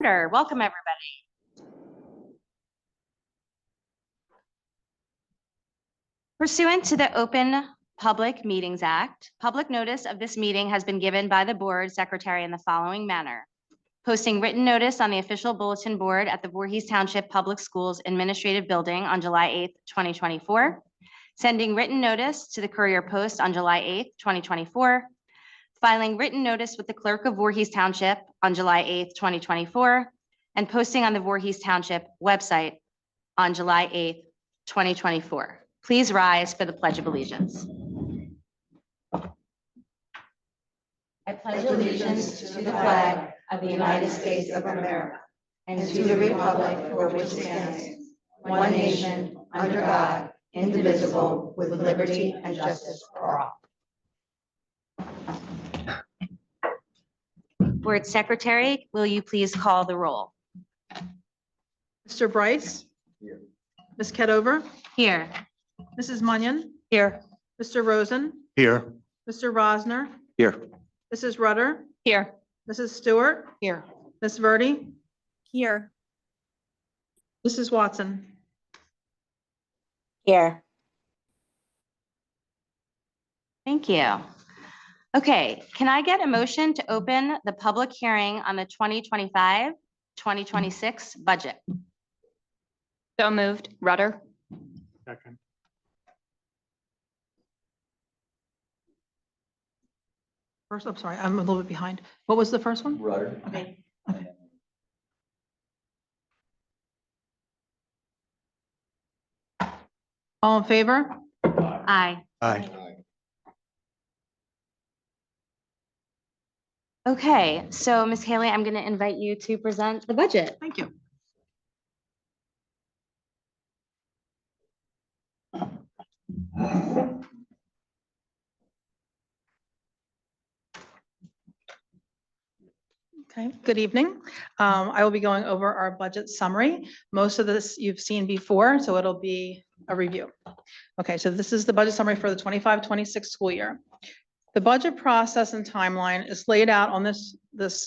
Welcome, everybody. Pursuant to the Open Public Meetings Act, public notice of this meeting has been given by the board secretary in the following manner. Posting written notice on the official bulletin board at the Voorhees Township Public Schools Administrative Building on July 8th, 2024. Sending written notice to the Courier Post on July 8th, 2024. Filing written notice with the clerk of Voorhees Township on July 8th, 2024. And posting on the Voorhees Township website on July 8th, 2024. Please rise for the Pledge of Allegiance. I pledge allegiance to the flag of the United States of America and to the republic for which it stands, one nation, under God, indivisible, with liberty and justice for all. Board Secretary, will you please call the roll? Mr. Bryce? Here. Ms. Kedover? Here. Mrs. Munyon? Here. Mr. Rosen? Here. Mr. Rosner? Here. Mrs. Rudder? Here. Mrs. Stewart? Here. Ms. Verdi? Here. Mrs. Watson? Here. Thank you. Okay, can I get a motion to open the public hearing on the 2025-2026 budget? So moved. Rudder. Second. First, I'm sorry, I'm a little bit behind. What was the first one? Rudder. Okay. All in favor? Aye. Aye. Okay, so Ms. Haley, I'm going to invite you to present the budget. Thank you. Okay, good evening. I will be going over our budget summary. Most of this you've seen before, so it'll be a review. Okay, so this is the budget summary for the 25-26 school year. The budget process and timeline is laid out on this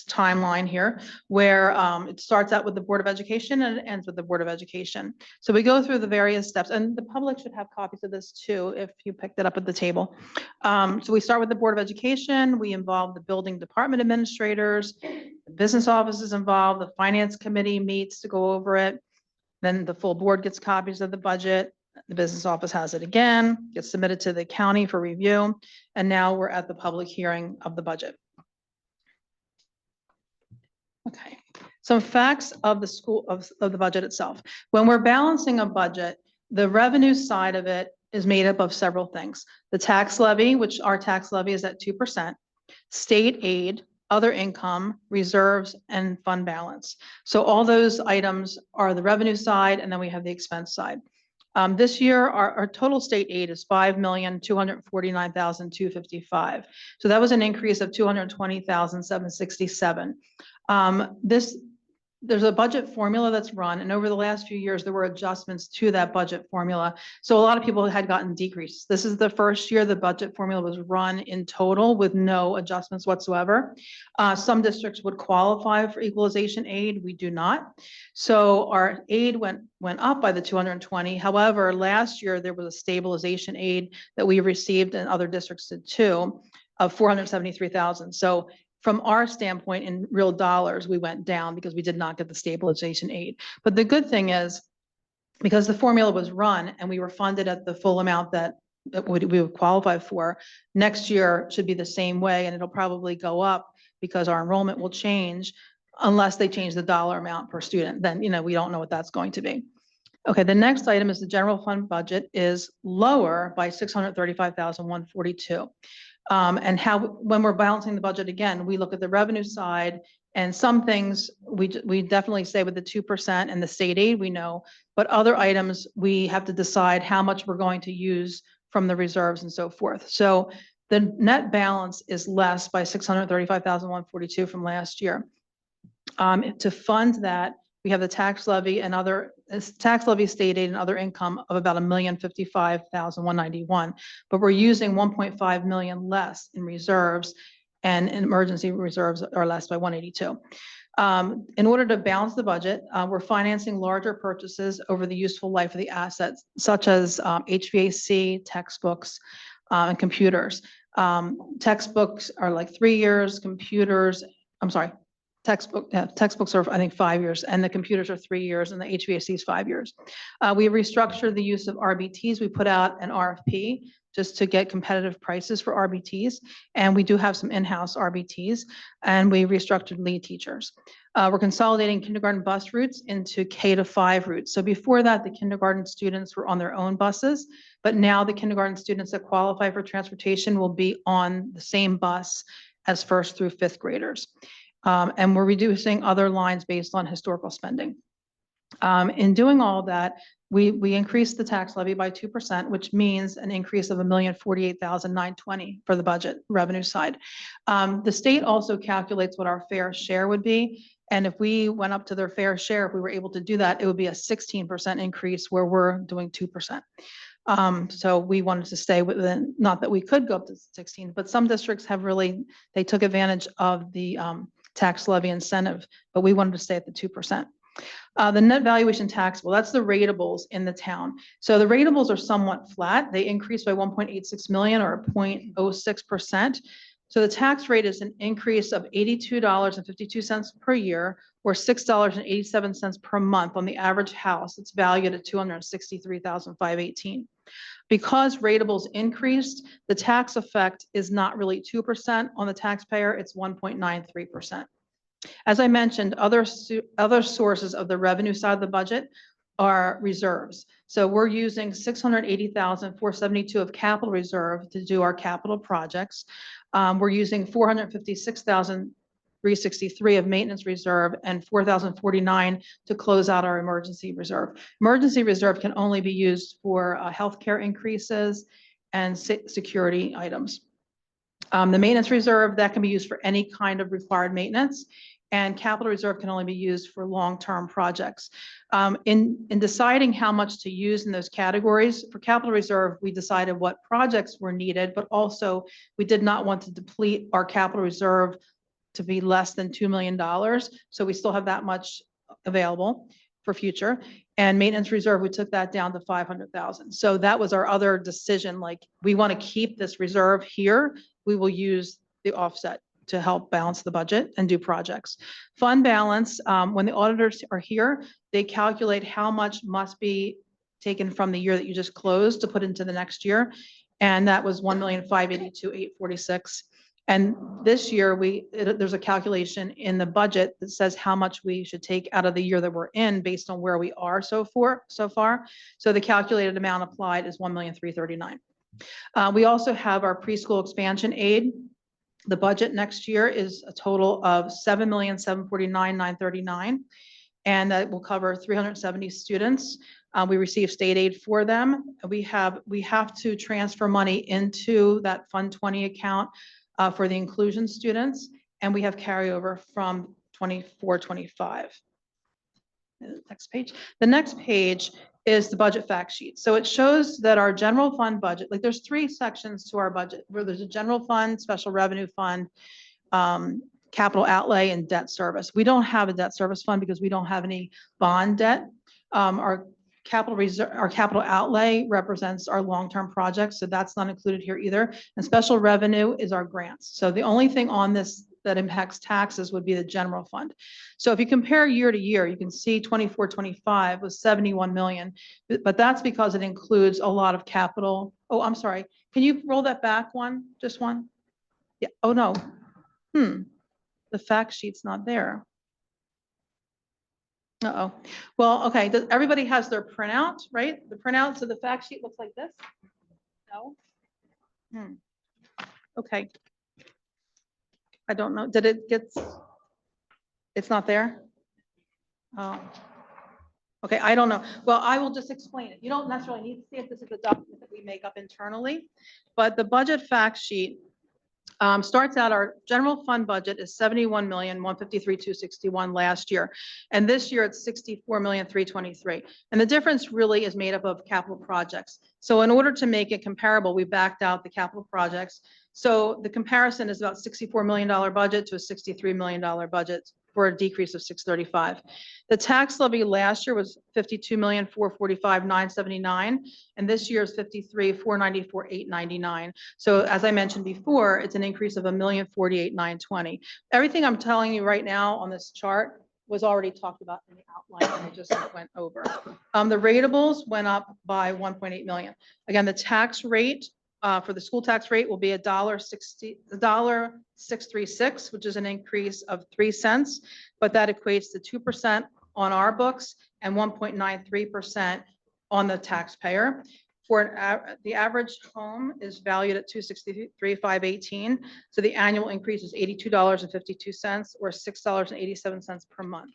timeline here, where it starts out with the Board of Education and it ends with the Board of Education. So we go through the various steps, and the public should have copies of this too, if you picked it up at the table. So we start with the Board of Education. We involve the building department administrators, the business offices involved, the finance committee meets to go over it. Then the full board gets copies of the budget. The business office has it again, gets submitted to the county for review. And now we're at the public hearing of the budget. Okay, some facts of the the budget itself. When we're balancing a budget, the revenue side of it is made up of several things. The tax levy, which our tax levy is at 2%, state aid, other income, reserves, and fund balance. So all those items are the revenue side, and then we have the expense side. This year, our total state aid is $5,249,255. So that was an increase of $220,767. There's a budget formula that's run, and over the last few years, there were adjustments to that budget formula. So a lot of people had gotten decreases. This is the first year the budget formula was run in total with no adjustments whatsoever. Some districts would qualify for equalization aid. We do not. So our aid went up by the 220. However, last year there was a stabilization aid that we received, and other districts did too, of 473,000. So from our standpoint, in real dollars, we went down because we did not get the stabilization aid. But the good thing is, because the formula was run and we were funded at the full amount that we would qualify for, next year should be the same way, and it'll probably go up because our enrollment will change unless they change the dollar amount per student. Then, we don't know what that's going to be. Okay, the next item is the general fund budget is lower by $635,142. And when we're balancing the budget again, we look at the revenue side, and some things we definitely say with the 2% and the state aid we know, but other items we have to decide how much we're going to use from the reserves and so forth. So the net balance is less by $635,142 from last year. To fund that, we have the tax levy and tax levy, state aid, and other income of about $1,055,191, but we're using $1.5 million less in reserves, and in emergency reserves are less by 182. In order to balance the budget, we're financing larger purchases over the useful life of the assets, such as HVAC, textbooks, and computers. Textbooks are like 3 years, textbooks are, I think, 5 years, and the computers are 3 years, and the HVAC is 5 years. We restructured the use of RBTs. We put out an RFP just to get competitive prices for RBTs, and we do have some in-house RBTs, and we restructured lead teachers. We're consolidating kindergarten bus routes into K-5 routes. So before that, the kindergarten students were on their own buses, but now the kindergarten students that qualify for transportation will be on the same bus as 1st through 5th graders. And we're reducing other lines based on historical spending. In doing all that, we increased the tax levy by 2%, which means an increase of $1,048,920 for the budget revenue side. The state also calculates what our fair share would be. And if we went up to their fair share, if we were able to do that, it would be a 16% increase where we're doing 2%. So we wanted to stay within, not that we could go up to 16, but some districts have really, they took advantage of the tax levy incentive, but we wanted to stay at the 2%. The net valuation taxable, that's the ratables in the town. So the ratables are somewhat flat. They increased by 1.86 million or 0.06%. So the tax rate is an increase of $82.52 per year or $6.87 per month on the average house. It's valued at $263,518. Because ratables increased, the tax effect is not really 2% on the taxpayer, it's 1.93%. As I mentioned, other sources of the revenue side of the budget are reserves. So we're using $680,472 of capital reserve to do our capital projects. We're using $456,363 of maintenance reserve and $4,049 to close out our emergency reserve. Emergency reserve can only be used for healthcare increases and security items. The maintenance reserve, that can be used for any kind of required maintenance, and capital reserve can only be used for long-term projects. In deciding how much to use in those categories, for capital reserve, we decided what projects were needed, but also we did not want to deplete our capital reserve to be less than $2 million. So we still have that much available for future. And maintenance reserve, we took that down to 500,000. So that was our other decision. Like, we want to keep this reserve here. We will use the offset to help balance the budget and do projects. Fund balance, when the auditors are here, they calculate how much must be taken from the year that you just closed to put into the next year. And that was $1,582,846. And this year, there's a calculation in the budget that says how much we should take out of the year that we're in based on where we are so far. So the calculated amount applied is $1,339,000. We also have our preschool expansion aid. The budget next year is a total of $7,749,939, and that will cover 370 students. We receive state aid for them. We have to transfer money into that Fund 20 account for the inclusion students, and we have carryover from 24-25. Next page. The next page is the budget fact sheet. So it shows that our general fund budget, like, there's 3 sections to our budget, where there's a general fund, special revenue fund, capital outlay, and debt service. We don't have a debt service fund because we don't have any bond debt. Our capital outlay represents our long-term projects, so that's not included here either. And special revenue is our grants. So the only thing on this that impacts taxes would be the general fund. So if you compare year to year, you can see 24-25 was 71 million, but that's because it includes a lot of capital. Oh, I'm sorry. Can you roll that back one? Just one? Yeah. Oh, no. The fact sheet's not there. Uh-oh. Well, okay. Everybody has their printout, right? The printout, so the fact sheet looks like this? No? Okay. I don't know. Did it get? It's not there? Oh. Okay, I don't know. Well, I will just explain it. You don't necessarily need to see it. This is a document that we make up internally. But the budget fact sheet starts out, our general fund budget is 71,153,261 last year. And this year it's 64,323,000. And the difference really is made up of capital projects. So in order to make it comparable, we backed out the capital projects. So the comparison is about $64 million budget to a $63 million budget for a decrease of 635. The tax levy last year was 52,445,979, and this year is 53,494,899. So as I mentioned before, it's an increase of 1,048,920. Everything I'm telling you right now on this chart was already talked about in the outline, and I just went over. The ratables went up by 1.8 million. Again, the tax rate for the school tax rate will be $1.636, which is an increase of 3 cents, but that equates to 2% on our books and 1.93% on the taxpayer. The average home is valued at $263,518. So the annual increase is $82.52 or $6.87 per month.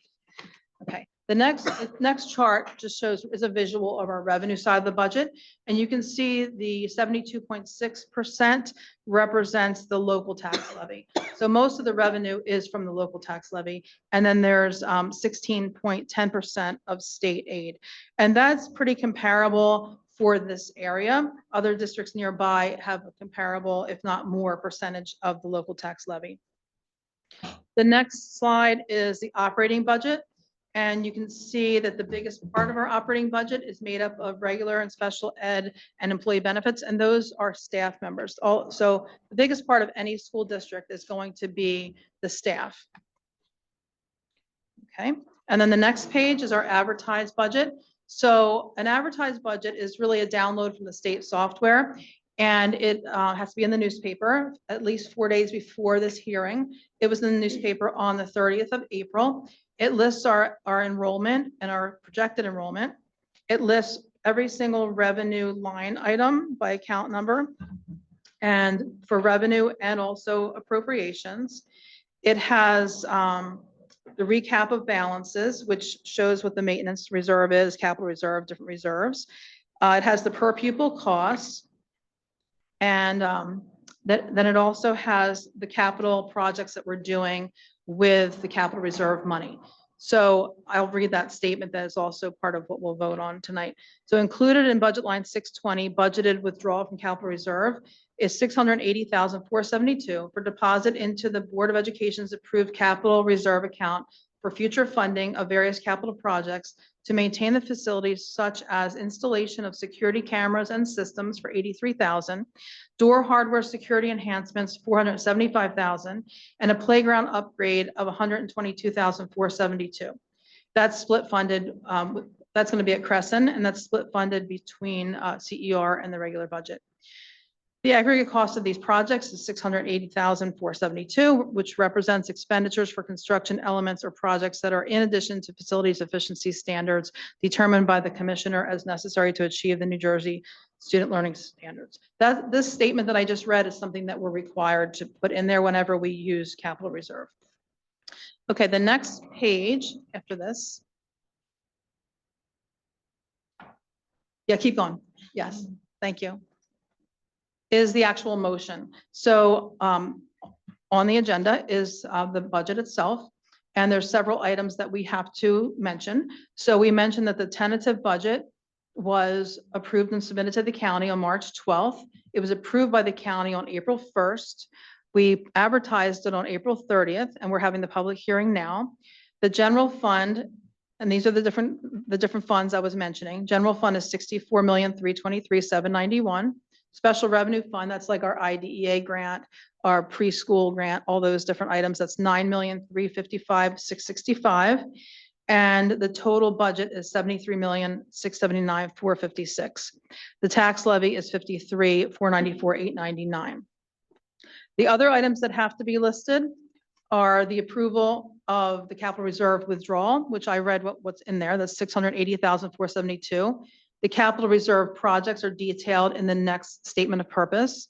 Okay, the next chart just shows is a visual of our revenue side of the budget. And you can see the 72.6% represents the local tax levy. So most of the revenue is from the local tax levy. And then there's 16.10% of state aid. And that's pretty comparable for this area. Other districts nearby have a comparable, if not more, percentage of the local tax levy. The next slide is the operating budget. And you can see that the biggest part of our operating budget is made up of regular and special ed and employee benefits, and those are staff members. So the biggest part of any school district is going to be the staff. Okay, and then the next page is our advertised budget. So an advertised budget is really a download from the state software, and it has to be in the newspaper at least 4 days before this hearing. It was in the newspaper on the 30th of April. It lists our enrollment and our projected enrollment. It lists every single revenue line item by account number and for revenue and also appropriations. It has the recap of balances, which shows what the maintenance reserve is, capital reserve, different reserves. It has the per pupil costs. And then it also has the capital projects that we're doing with the capital reserve money. So I'll read that statement that is also part of what we'll vote on tonight. So included in budget line 620, budgeted withdrawal from capital reserve is $680,472 for deposit into the Board of Education's approved capital reserve account for future funding of various capital projects to maintain the facilities such as installation of security cameras and systems for $83,000, door hardware security enhancements, $475,000, and a playground upgrade of $122,472. That's split funded. That's going to be at Crescent, and that's split funded between CER and the regular budget. The aggregate cost of these projects is $680,472, which represents expenditures for construction elements or projects that are in addition to facilities efficiency standards determined by the commissioner as necessary to achieve the New Jersey student learning standards. This statement that I just read is something that we're required to put in there whenever we use capital reserve. Okay, the next page after this. Yeah, keep going. Yes, thank you. Is the actual motion. So on the agenda is the budget itself, and there's several items that we have to mention. So we mentioned that the tentative budget was approved and submitted to the county on March 12th. It was approved by the county on April 1st. We advertised it on April 30th, and we're having the public hearing now. The general fund, and these are the different funds I was mentioning. General fund is $64,323,791. Special revenue fund, that's like our IDEA grant, our preschool grant, all those different items. That's $9,355,665. And the total budget is $73,679,456. The tax levy is $53,494,899. The other items that have to be listed are the approval of the capital reserve withdrawal, which I read what's in there. That's $680,472. The capital reserve projects are detailed in the next statement of purpose.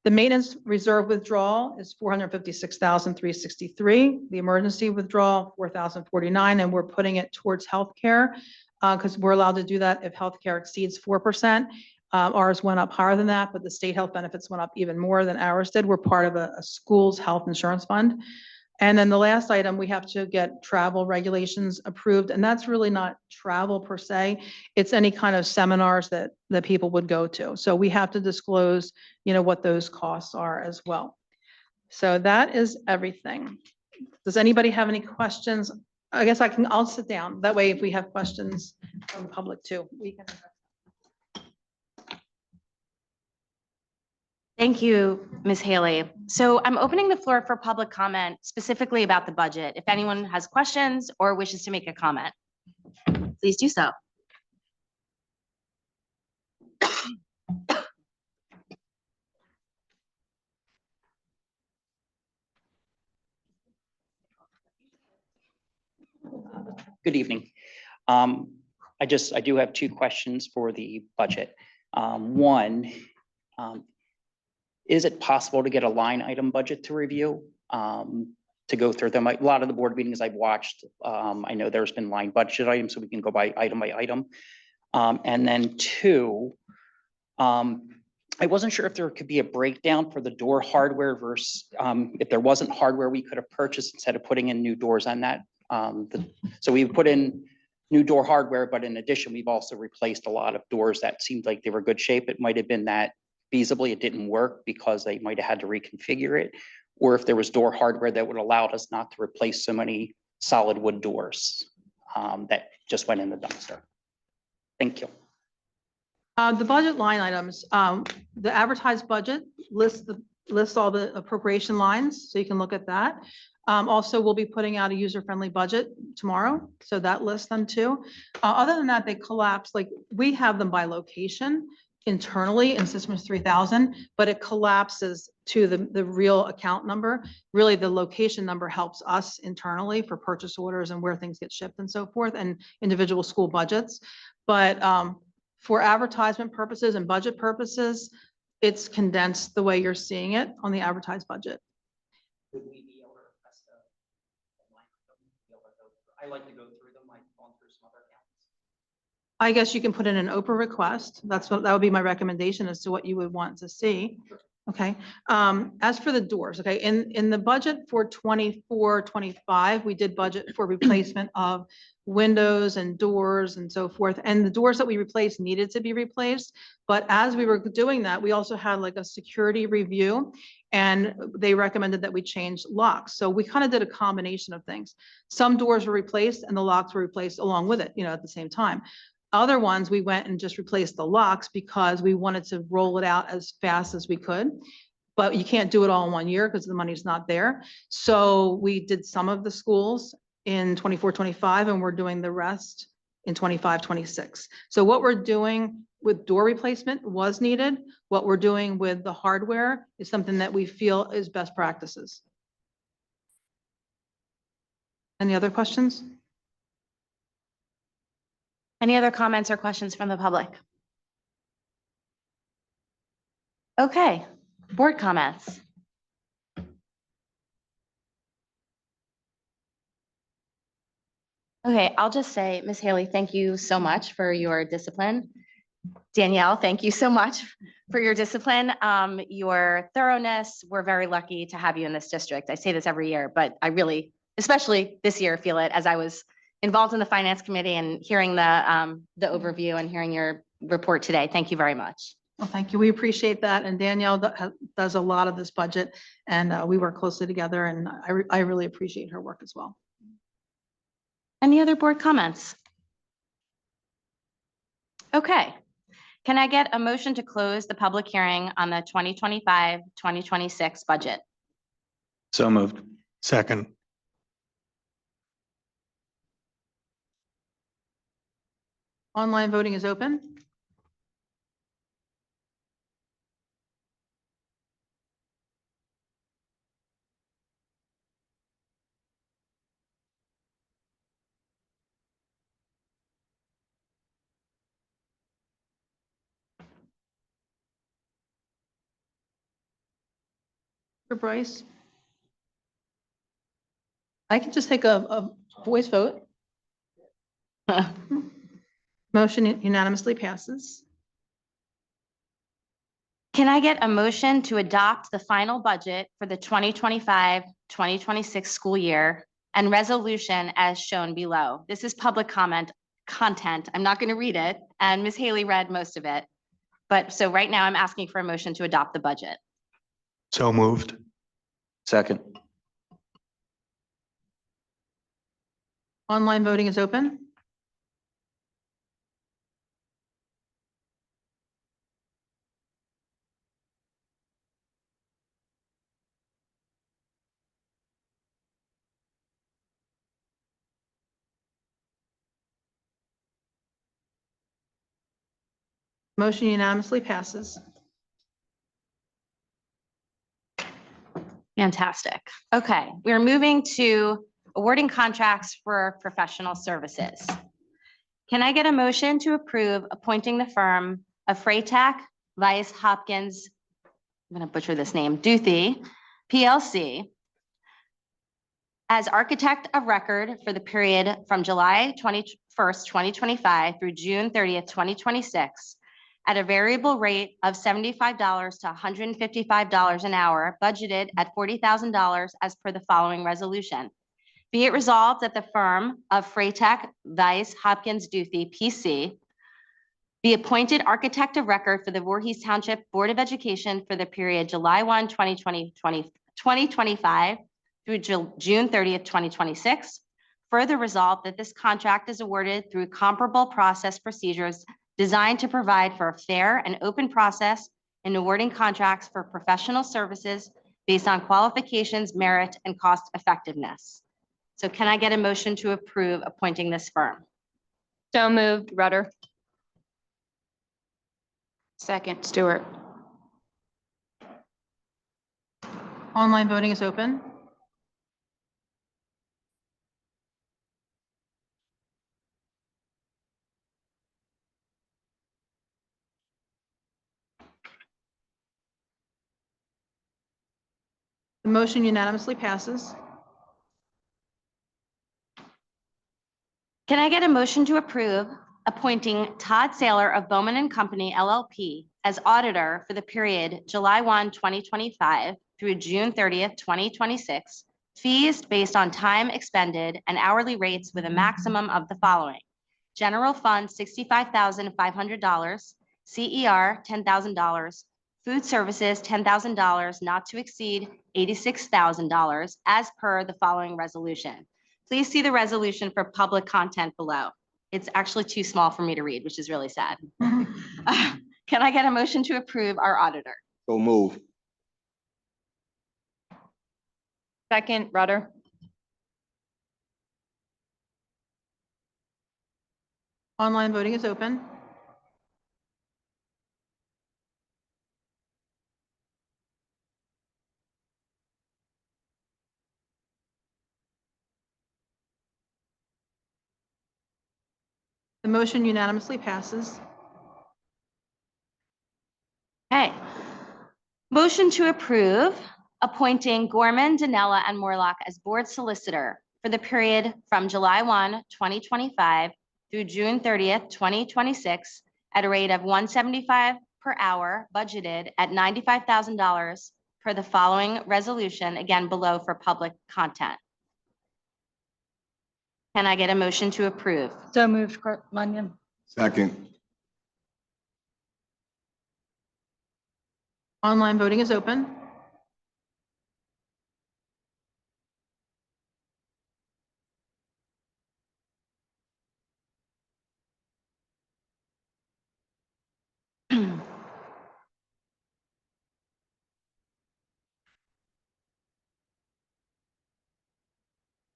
The maintenance reserve withdrawal is $456,363. The emergency withdrawal, $4,049, and we're putting it towards healthcare because we're allowed to do that if healthcare exceeds 4%. Ours went up higher than that, but the state health benefits went up even more than ours did. We're part of a school's health insurance fund. And then the last item, we have to get travel regulations approved, and that's really not travel per se. It's any kind of seminars that people would go to. So we have to disclose, what those costs are as well. So that is everything. Does anybody have any questions? I guess I'll sit down. That way, if we have questions from the public too, we can. Thank you, Ms. Haley. So I'm opening the floor for public comment specifically about the budget. If anyone has questions or wishes to make a comment, please do so. Good evening. I do have two questions for the budget. One, is it possible to get a line item budget to review? To go through them? A lot of the board meetings I've watched, I know there's been line budget items, so we can go by item. And then two, I wasn't sure if there could be a breakdown for the door hardware versus if there wasn't hardware we could have purchased instead of putting in new doors on that. So we put in new door hardware, but in addition, we've also replaced a lot of doors that seemed like they were good shape. It might have been that feasibly it didn't work because they might have had to reconfigure it, or if there was door hardware that would allow us not to replace so many solid wood doors that just went in the dumpster. Thank you. The budget line items, the advertised budget lists all the appropriation lines, so you can look at that. Also, we'll be putting out a user-friendly budget tomorrow, so that lists them too. Other than that, they collapse, like we have them by location internally in Systems 3000, but it collapses to the real account number. Really, the location number helps us internally for purchase orders and where things get shipped and so forth, and individual school budgets. But for advertisement purposes and budget purposes, it's condensed the way you're seeing it on the advertised budget. Would we be able to request a line item? I like to go through them. I've gone through some other accounts. I guess you can put in an Oprah request. That would be my recommendation as to what you would want to see. Okay. As for the doors, okay, in the budget for 24-25, we did budget for replacement of windows and doors and so forth. And the doors that we replaced needed to be replaced. But as we were doing that, we also had like a security review, and they recommended that we change locks. So we kind of did a combination of things. Some doors were replaced and the locks were replaced along with it, at the same time. Other ones, we went and just replaced the locks because we wanted to roll it out as fast as we could. But you can't do it all in 1 year because the money's not there. So we did some of the schools in 24-25, and we're doing the rest in 25-26. So what we're doing with door replacement was needed. What we're doing with the hardware is something that we feel is best practices. Any other questions? Any other comments or questions from the public? Okay, board comments. Okay, I'll just say, Ms. Haley, thank you so much for your discipline. Danielle, thank you so much for your discipline, your thoroughness. We're very lucky to have you in this district. I say this every year, but I really, especially this year, feel it as I was involved in the finance committee and hearing the overview and hearing your report today. Thank you very much. Well, thank you. We appreciate that. And Danielle does a lot of this budget, and we work closely together, and I really appreciate her work as well. Any other board comments? Okay. Can I get a motion to close the public hearing on the 2025-2026 budget? So moved. Second. Online voting is open. For Bryce. I can just take a voice vote. Motion unanimously passes. Can I get a motion to adopt the final budget for the 2025-2026 school year and resolution as shown below? This is public comment content. I'm not going to read it, and Ms. Haley read most of it. But so right now I'm asking for a motion to adopt the budget. So moved. Second. Online voting is open. Motion unanimously passes. Fantastic. Okay, we're moving to awarding contracts for professional services. Can I get a motion to approve appointing the firm of Freytag, Weiss, Hopkins, I'm going to butcher this name, Duthie, PLC, as architect of record for the period from July 21st, 2025 through June 30th, 2026, at a variable rate of $75 to $155 an hour, budgeted at $40,000 as per the following resolution. Be it resolved that the firm of Freytag, Weiss, Hopkins, Duthie, PC, be appointed architect of record for the Voorhees Township Board of Education for the period July 1, 2025 through June 30th, 2026. Further resolved that this contract is awarded through comparable process procedures designed to provide for a fair and open process in awarding contracts for professional services based on qualifications, merit, and cost effectiveness. So can I get a motion to approve appointing this firm? So moved, Rudder. Second, Stewart. Online voting is open. The motion unanimously passes. Can I get a motion to approve appointing Todd Saylor of Bowman and Company LLP as auditor for the period July 1, 2025 through June 30th, 2026, fees based on time expended and hourly rates with a maximum of the following: general fund, $65,500, CER, $10,000, food services, $10,000, not to exceed $86,000 as per the following resolution. Please see the resolution for public content below. It's actually too small for me to read, which is really sad. Can I get a motion to approve our auditor? So move. Second, Rudder. Online voting is open. The motion unanimously passes. Okay. Motion to approve appointing Gorman, Danella, and Morlock as board solicitor for the period from July 1, 2025 through June 30th, 2026, at a rate of $175 per hour, budgeted at $95,000 per the following resolution, again below for public content. Can I get a motion to approve? So moved, Runyon. Second. Online voting is open.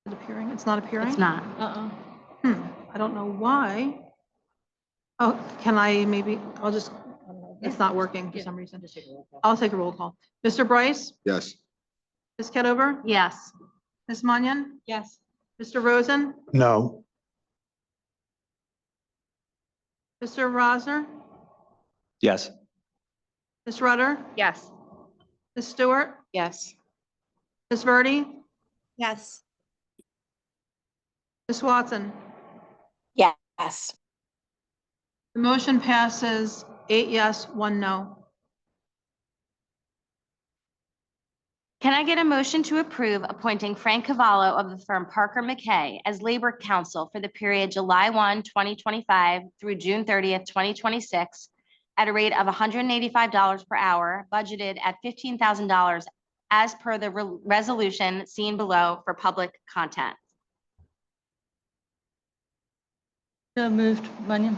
Is it appearing? It's not appearing? It's not. I don't know why. Oh, can I maybe, I'll just, it's not working for some reason. I'll take a roll call. Mr. Bryce? Yes. Ms. Kedover? Yes. Ms. Mannion? Yes. Mr. Rosen? No. Mr. Rosner? Yes. Ms. Rudder? Yes. Ms. Stewart? Yes. Ms. Verdi? Yes. Ms. Watson? Yes. The motion passes 8 yes, 1 no. Can I get a motion to approve appointing Frank Cavallo of the firm Parker McKay as labor counsel for the period July 1, 2025 through June 30th, 2026, at a rate of $185 per hour, budgeted at $15,000 as per the resolution seen below for public content? So moved, Munyon.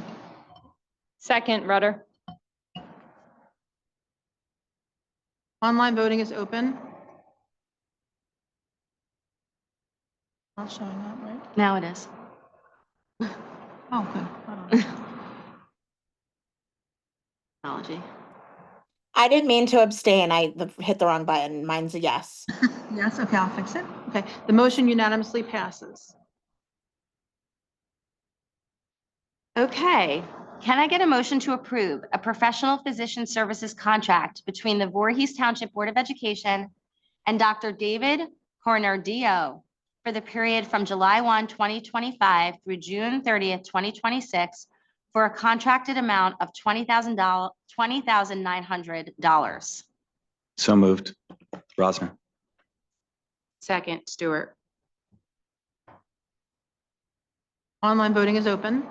Second, Rudder. Online voting is open. Not showing up, right? Now it is. Oh, good. Hold on. Technology. I didn't mean to abstain. I hit the wrong button. Mine's a yes. Yes, okay, I'll fix it. Okay, the motion unanimously passes. Okay, can I get a motion to approve a professional physician services contract between the Voorhees Township Board of Education and Dr. David Cornerdillo for the period from July 1, 2025 through June 30th, 2026 for a contracted amount of $20,900. So moved. Rosner. Second, Stewart. Online voting is open.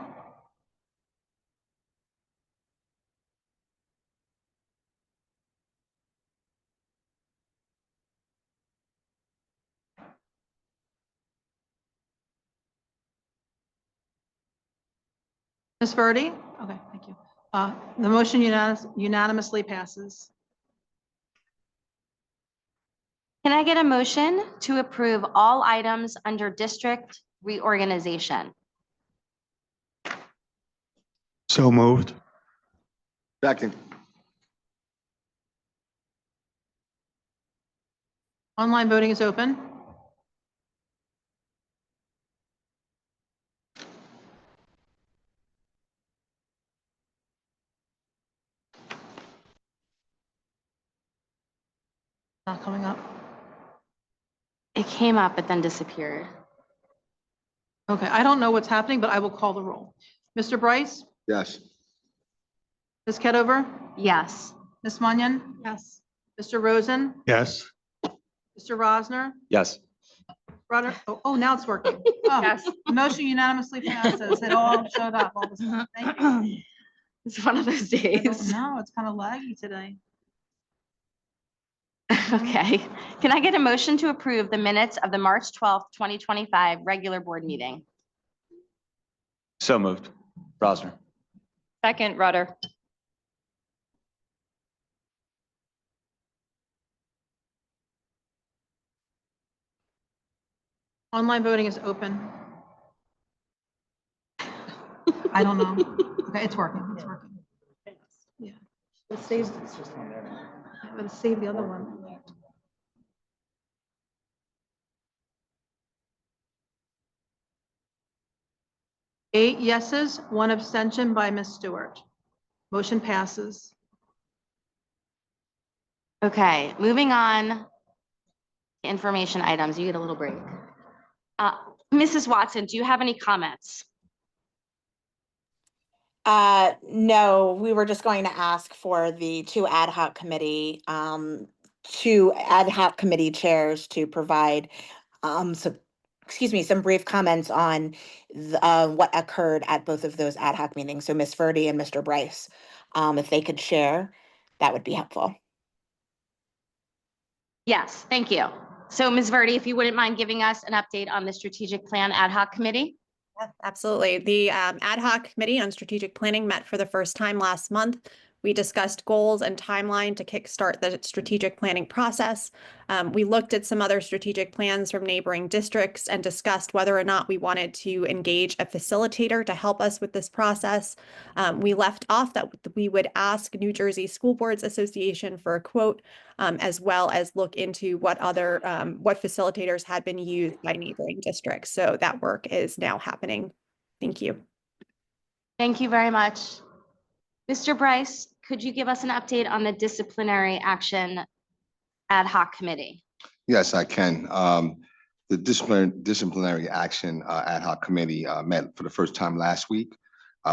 Ms. Verdi? Okay, thank you. The motion unanimously passes. Can I get a motion to approve all items under district reorganization? So moved. Second. Online voting is open. Not coming up. It came up but then disappeared. Okay, I don't know what's happening, but I will call the roll. Mr. Bryce? Yes. Ms. Kedover? Yes. Ms. Munyon? Yes. Mr. Rosen? Yes. Mr. Rosner? Yes. Rudder? Oh, now it's working. Oh, Yes. the motion unanimously passes. It all showed up all of a sudden. Thank you. It's one of those I don't days. know, it's kind of laggy today. Okay, can I get a motion to approve the minutes of the March 12th, 2025 regular board meeting? So moved. Rosner. Second, Rudder. Online voting is open. I don't know. Okay, it's working, it's working. Yeah. It stays, it's just on there. I'm gonna save the other one. Eight yeses, one abstention by Ms. Stewart. Motion passes. Okay, moving on. Information items, you get a little break. Mrs. Watson, do you have any comments? No, we were just going to ask for the two ad hoc committee chairs to provide some brief comments on what occurred at both of those ad hoc meetings. So Ms. Verdi and Mr. Bryce, if they could share, that would be helpful. Yes, thank you. So Ms. Verdi, if you wouldn't mind giving us an update on the strategic plan ad hoc committee? Yeah, absolutely. The ad hoc committee on strategic planning met for the first time last month. We discussed goals and timeline to kickstart the strategic planning process. We looked at some other strategic plans from neighboring districts and discussed whether or not we wanted to engage a facilitator to help us with this process. We left off that we would ask New Jersey School Boards Association for a quote, as well as look into what facilitators had been used by neighboring districts. So that work is now happening. Thank you. Thank you very much. Mr. Bryce, could you give us an update on the disciplinary action ad hoc committee? Yes, I can. The disciplinary action ad hoc committee met for the first time last week.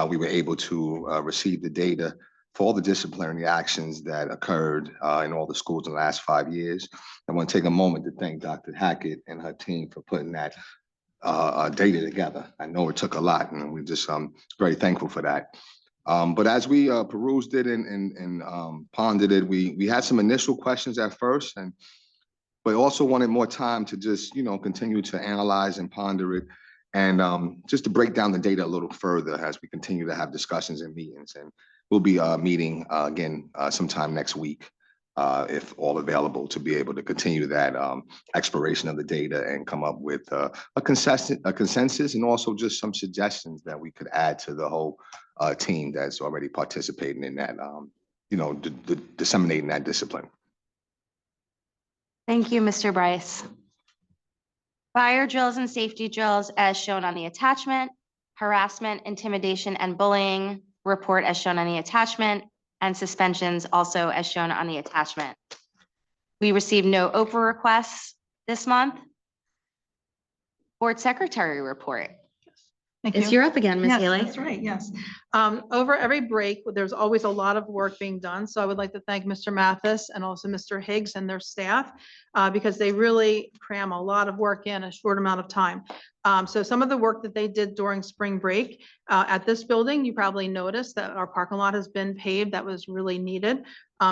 We were able to receive the data for all the disciplinary actions that occurred in all the schools in the last 5 years. I want to take a moment to thank Dr. Hackett and her team for putting that data together. I know it took a lot, and we're just very thankful for that. But as we perused it and pondered it, we had some initial questions at first, but also wanted more time to just continue to analyze and ponder it And just to break down the data a little further as we continue to have discussions and meetings, and we'll be meeting again sometime next week, if all available, to be able to continue that exploration of the data and come up with a consensus and also just some suggestions that we could add to the whole team that's already participating in that, disseminating that discipline. Thank you, Mr. Bryce. Fire drills and safety drills as shown on the attachment, harassment, intimidation, and bullying report as shown on the attachment, and suspensions also as shown on the attachment. We received no OPA requests this month. Board Secretary report. Thank you. You're up again, Ms. Yes, Haley. that's right, yes. Over every break, there's always a lot of work being done. So I would like to thank Mr. Mathis and also Mr. Higgs and their staff because they really cram a lot of work in a short amount of time. So some of the work that they did during spring break at this building, you probably noticed that our parking lot has been paved. That was really needed.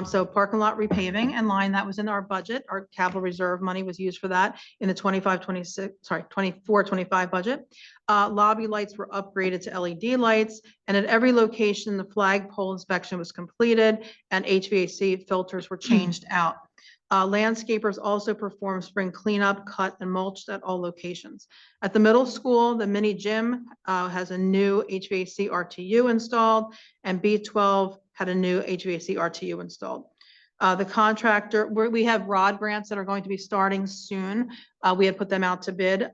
So parking lot repaving and line that was in our budget. Our capital reserve money was used for that in the 24-25 budget. Lobby lights were upgraded to LED lights, and at every location, the flagpole inspection was completed and HVAC filters were changed out. Landscapers also performed spring cleanup, cut and mulched at all locations. At the middle school, the mini gym has a new HVAC RTU installed, and B12 had a new HVAC RTU installed. The contractor, we have rod grants that are going to be starting soon. We had put them out to bid.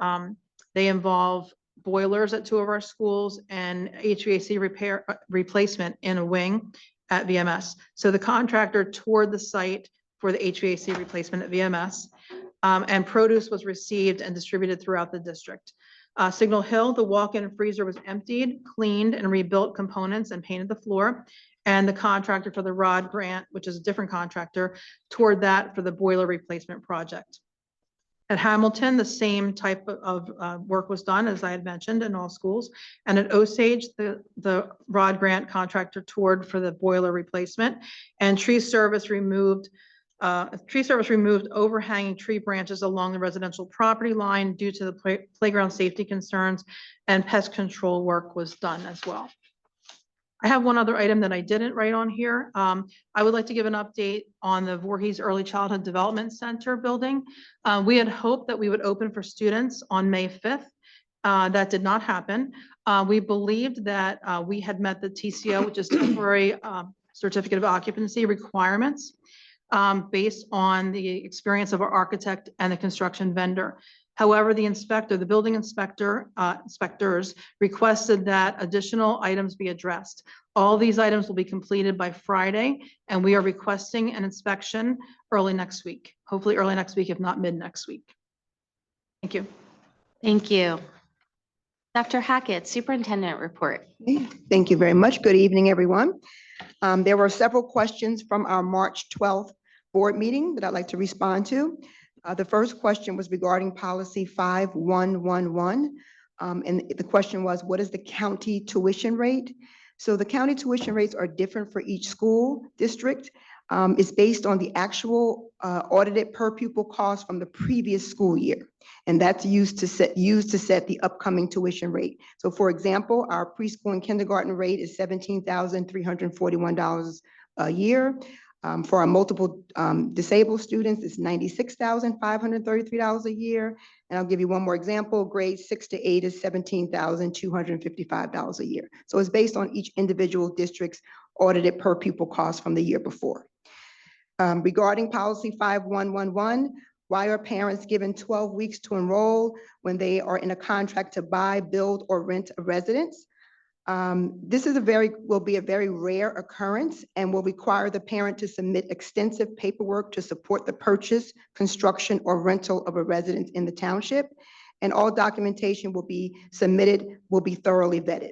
They involve boilers at 2 of our schools and HVAC replacement in a wing at VMS. So the contractor toured the site for the HVAC replacement at VMS, and produce was received and distributed throughout the district. Signal Hill, the walk-in freezer was emptied, cleaned, and rebuilt components and painted the floor. And the contractor for the rod grant, which is a different contractor, toured that for the boiler replacement project. At Hamilton, the same type of work was done, as I had mentioned, in all schools. And at Osage, the rod grant contractor toured for the boiler replacement, and tree service removed overhanging tree branches along the residential property line due to the playground safety concerns, and pest control work was done as well. I have one other item that I didn't write on here. I would like to give an update on the Voorhees Early Childhood Development Center building. We had hoped that we would open for students on May 5th. That did not happen. We believed that we had met the TCO, which is temporary certificate of occupancy requirements, based on the experience of our architect and the construction vendor. However, the building inspectors requested that additional items be addressed. All these items will be completed by Friday, and we are requesting an inspection early next week, hopefully early next week, if not mid next week. Thank you. Thank you. Dr. Hackett, Superintendent report. Thank you very much. Good evening, everyone. There were several questions from our March 12th board meeting that I'd like to respond to. The first question was regarding policy 5111. And the question was, what is the county tuition rate? So the county tuition rates are different for each school district. It's based on the actual audited per pupil cost from the previous school year. And that's used to set the upcoming tuition rate. So for example, our preschool and kindergarten rate is $17,341 a year. For our multiple disabled students, it's $96,533 a year. And I'll give you one more example. Grades 6 to 8 is $17,255 a year. So it's based on each individual district's audited per pupil cost from the year before. Regarding policy 5111, why are parents given 12 weeks to enroll when they are in a contract to buy, build, or rent a residence? This is will be a very rare occurrence and will require the parent to submit extensive paperwork to support the purchase, construction, or rental of a residence in the township. And all documentation will be thoroughly vetted.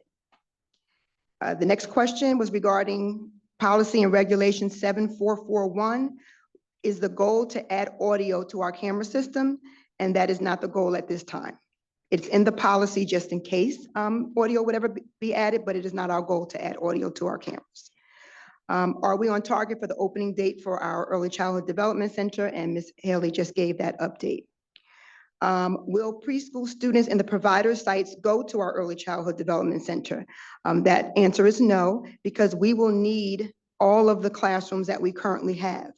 The next question was regarding policy and regulation 7441. Is the goal to add audio to our camera system? And that is not the goal at this time. It's in the policy just in case audio would ever be added, but it is not our goal to add audio to our cameras. Are we on target for the opening date for our Early Childhood Development Center? And Ms. Haley just gave that update. Will preschool students in the provider sites go to our early childhood development center? That answer is no, because we will need all of the classrooms that we currently have.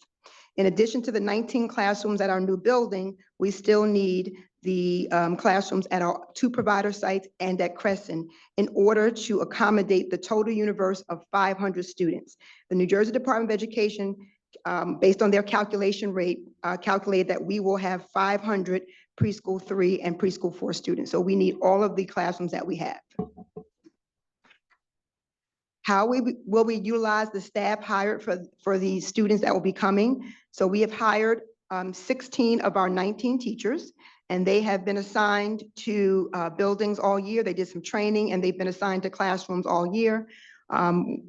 In addition to the 19 classrooms at our new building, we still need the classrooms at our 2 provider sites and at Crescent in order to accommodate the total universe of 500 students. The New Jersey Department of Education, based on their calculation rate, calculated that we will have 500 preschool 3 and preschool 4 students. So we need all of the classrooms that we have. How will we utilize the staff hired for the students that will be coming? So we have hired 16 of our 19 teachers, and they have been assigned to buildings all year. They did some training, and they've been assigned to classrooms all year.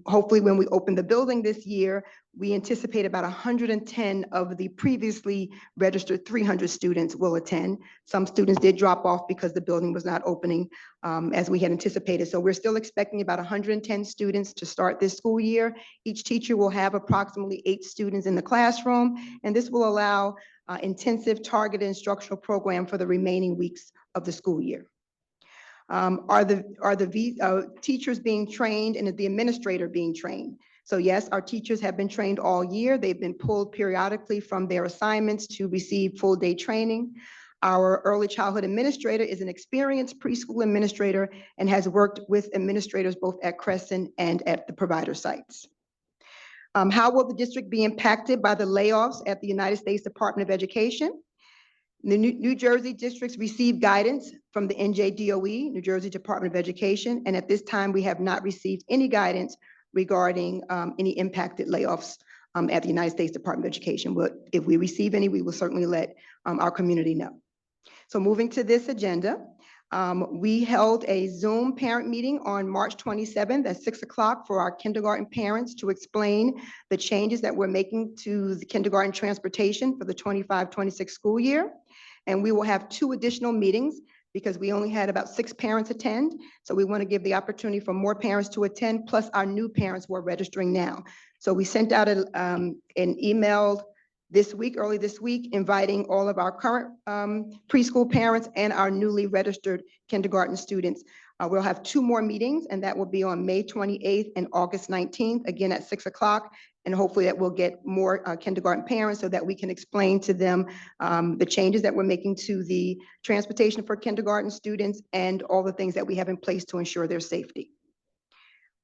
Hopefully, when we open the building this year, we anticipate about 110 of the previously registered 300 students will attend. Some students did drop off because the building was not opening as we had anticipated. So we're still expecting about 110 students to start this school year. Each teacher will have approximately 8 students in the classroom, and this will allow intensive targeted instructional program for the remaining weeks of the school year. Are the teachers being trained and the administrator being trained? So yes, our teachers have been trained all year. They've been pulled periodically from their assignments to receive full day training. Our early childhood administrator is an experienced preschool administrator and has worked with administrators both at Crescent and at the provider sites. How will the district be impacted by the layoffs at the United States Department of Education? The New Jersey districts receive guidance from the NJDOE, New Jersey Department of Education, and at this time, we have not received any guidance regarding any impacted layoffs at the United States Department of Education. But if we receive any, we will certainly let our community know. So moving to this agenda, we held a Zoom parent meeting on March 27th at 6 o'clock for our kindergarten parents to explain the changes that we're making to the kindergarten transportation for the 25-26 school year. And we will have 2 additional meetings because we only had about 6 parents attend. So we want to give the opportunity for more parents to attend, plus our new parents who are registering now. So we sent out an email early this week, inviting all of our current preschool parents and our newly registered kindergarten students. We'll have 2 more meetings, and that will be on May 28th and August 19th, again at 6 o'clock. And hopefully that will get more kindergarten parents so that we can explain to them the changes that we're making to the transportation for kindergarten students and all the things that we have in place to ensure their safety.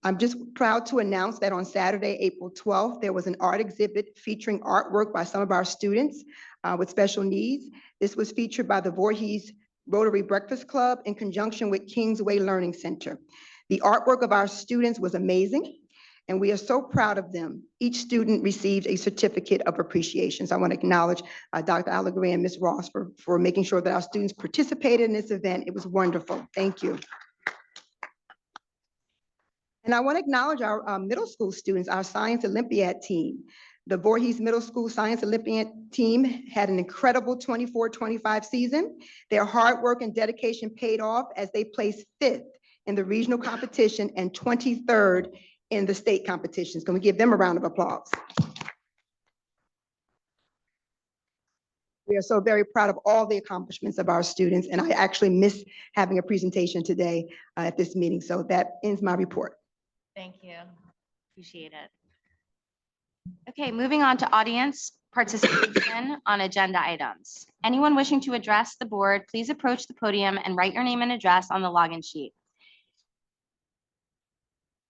I'm just proud to announce that on Saturday, April 12th, there was an art exhibit featuring artwork by some of our students with special needs. This was featured by the Voorhees Rotary Breakfast Club in conjunction with Kingsway Learning Center. The artwork of our students was amazing, and we are so proud of them. Each student received a certificate of appreciation. So I want to acknowledge Dr. Allegra and Ms. Ross for making sure that our students participated in this event. It was wonderful. Thank you. And I want to acknowledge our middle school students, our Science Olympiad team. The Voorhees Middle School Science Olympiad team had an incredible 24-25 season. Their hard work and dedication paid off as they placed 5th in the regional competition and 23rd in the state competitions. Can we give them a round of applause? We are so very proud of all the accomplishments of our students, and I actually miss having a presentation today at this meeting. So that ends my report. Thank you. Appreciate it. Okay, moving on to audience participation on agenda items. Anyone wishing to address the board, please approach the podium and write your name and address on the login sheet.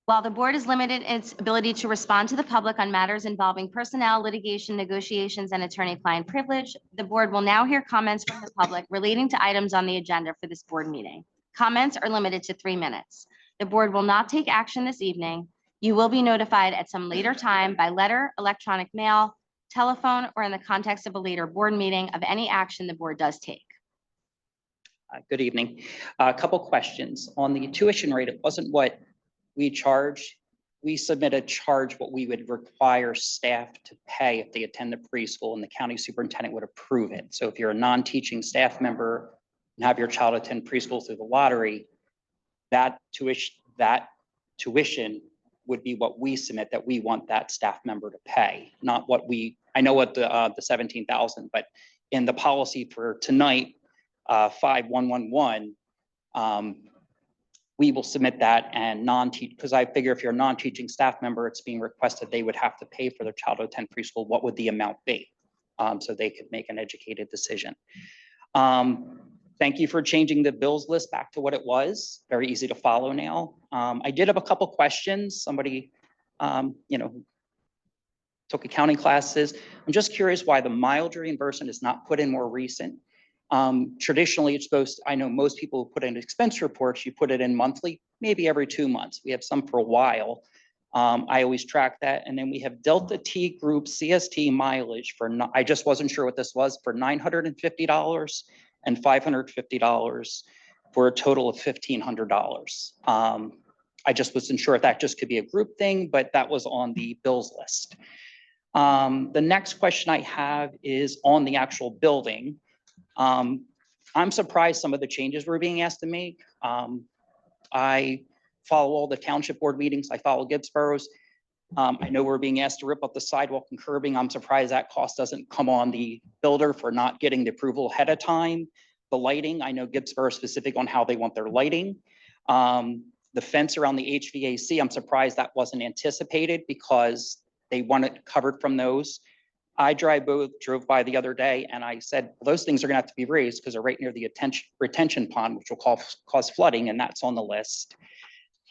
While the board is limited in its ability to respond to the public on matters involving personnel, litigation, negotiations, and attorney-client privilege, the board will now hear comments from the public relating to items on the agenda for this board meeting. Comments are limited to 3 minutes. The board will not take action this evening. You will be notified at some later time by letter, electronic mail, telephone, or in the context of a later board meeting of any action the board does take. Good evening. A couple questions. On the tuition rate, it wasn't what we charge. We submit a charge what we would require staff to pay if they attend the preschool, and the county superintendent would approve it. So if you're a non-teaching staff member and have your child attend preschool through the lottery, that tuition would be what we submit that we want that staff member to pay, not what I know what the 17,000, but in the policy for tonight, 5111, we will submit that and non-teach, because I figure if you're a non-teaching staff member, it's being requested they would have to pay for their child to attend preschool. What would the amount be? So they could make an educated decision. Thank you for changing the bills list back to what it was. Very easy to follow now. I did have a couple questions. Somebody, took accounting classes. I'm just curious why the mileage reimbursement is not put in more recent. Traditionally, it's supposed, I know most people who put in expense reports, you put it in monthly, maybe every 2 months. We have some for a while. I always track that. And then we have Delta T Group CST mileage for, I just wasn't sure what this was, for $950 and $550 for a total of $1,500. I just wasn't sure if that just could be a group thing, but that was on the bills list. The next question I have is on the actual building. I'm surprised some of the changes we're being asked to make. I follow all the township board meetings. I follow Gibbsborough's. I know we're being asked to rip up the sidewalk and curbing. I'm surprised that cost doesn't come on the builder for not getting the approval ahead of time. The lighting, I know Gibbsborough is specific on how they want their lighting. The fence around the HVAC, I'm surprised that wasn't anticipated because they want it covered from those. I drove by the other day and I said, well, those things are gonna have to be raised because they're right near the retention pond, which will cause flooding, and that's on the list.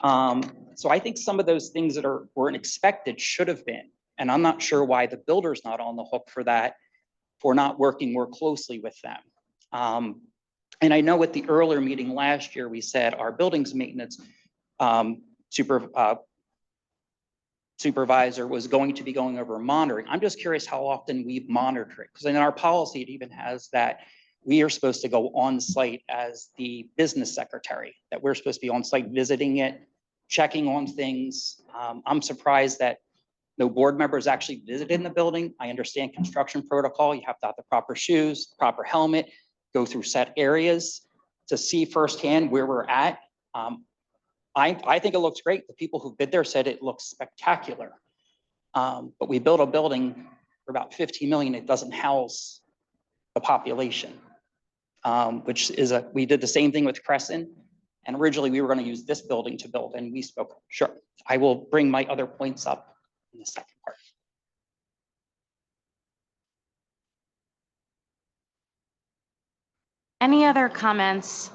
So I think some of those things that weren't expected should have been, and I'm not sure why the builder's not on the hook for that, for not working more closely with them. And I know at the earlier meeting last year, we said our buildings maintenance supervisor was going to be going over monitoring. I'm just curious how often we monitor it, because in our policy, it even has that we are supposed to go on site as the business secretary, that we're supposed to be on site visiting it, checking on things. I'm surprised that no board members actually visited the building. I understand construction protocol. You have to have the proper shoes, proper helmet, go through set areas to see firsthand where we're at. I think it looks great. The people who bid there said it looks spectacular. But we built a building for about 15 million. It doesn't house the population, which is we did the same thing with Crescent. And originally we were going to use this building to build, and we spoke, sure, I will bring my other points up in the second part. Any other comments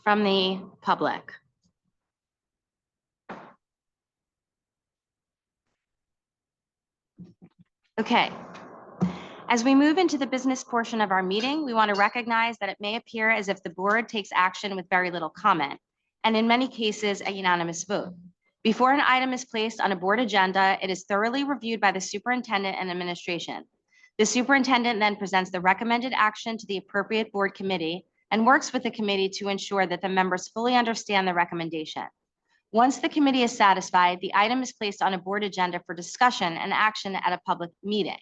from the public? Okay. As we move into the business portion of our meeting, we want to recognize that it may appear as if the board takes action with very little comment, and in many cases, a unanimous vote. Before an item is placed on a board agenda, it is thoroughly reviewed by the superintendent and administration. The superintendent then presents the recommended action to the appropriate board committee and works with the committee to ensure that the members fully understand the recommendation. Once the committee is satisfied, the item is placed on a board agenda for discussion and action at a public meeting.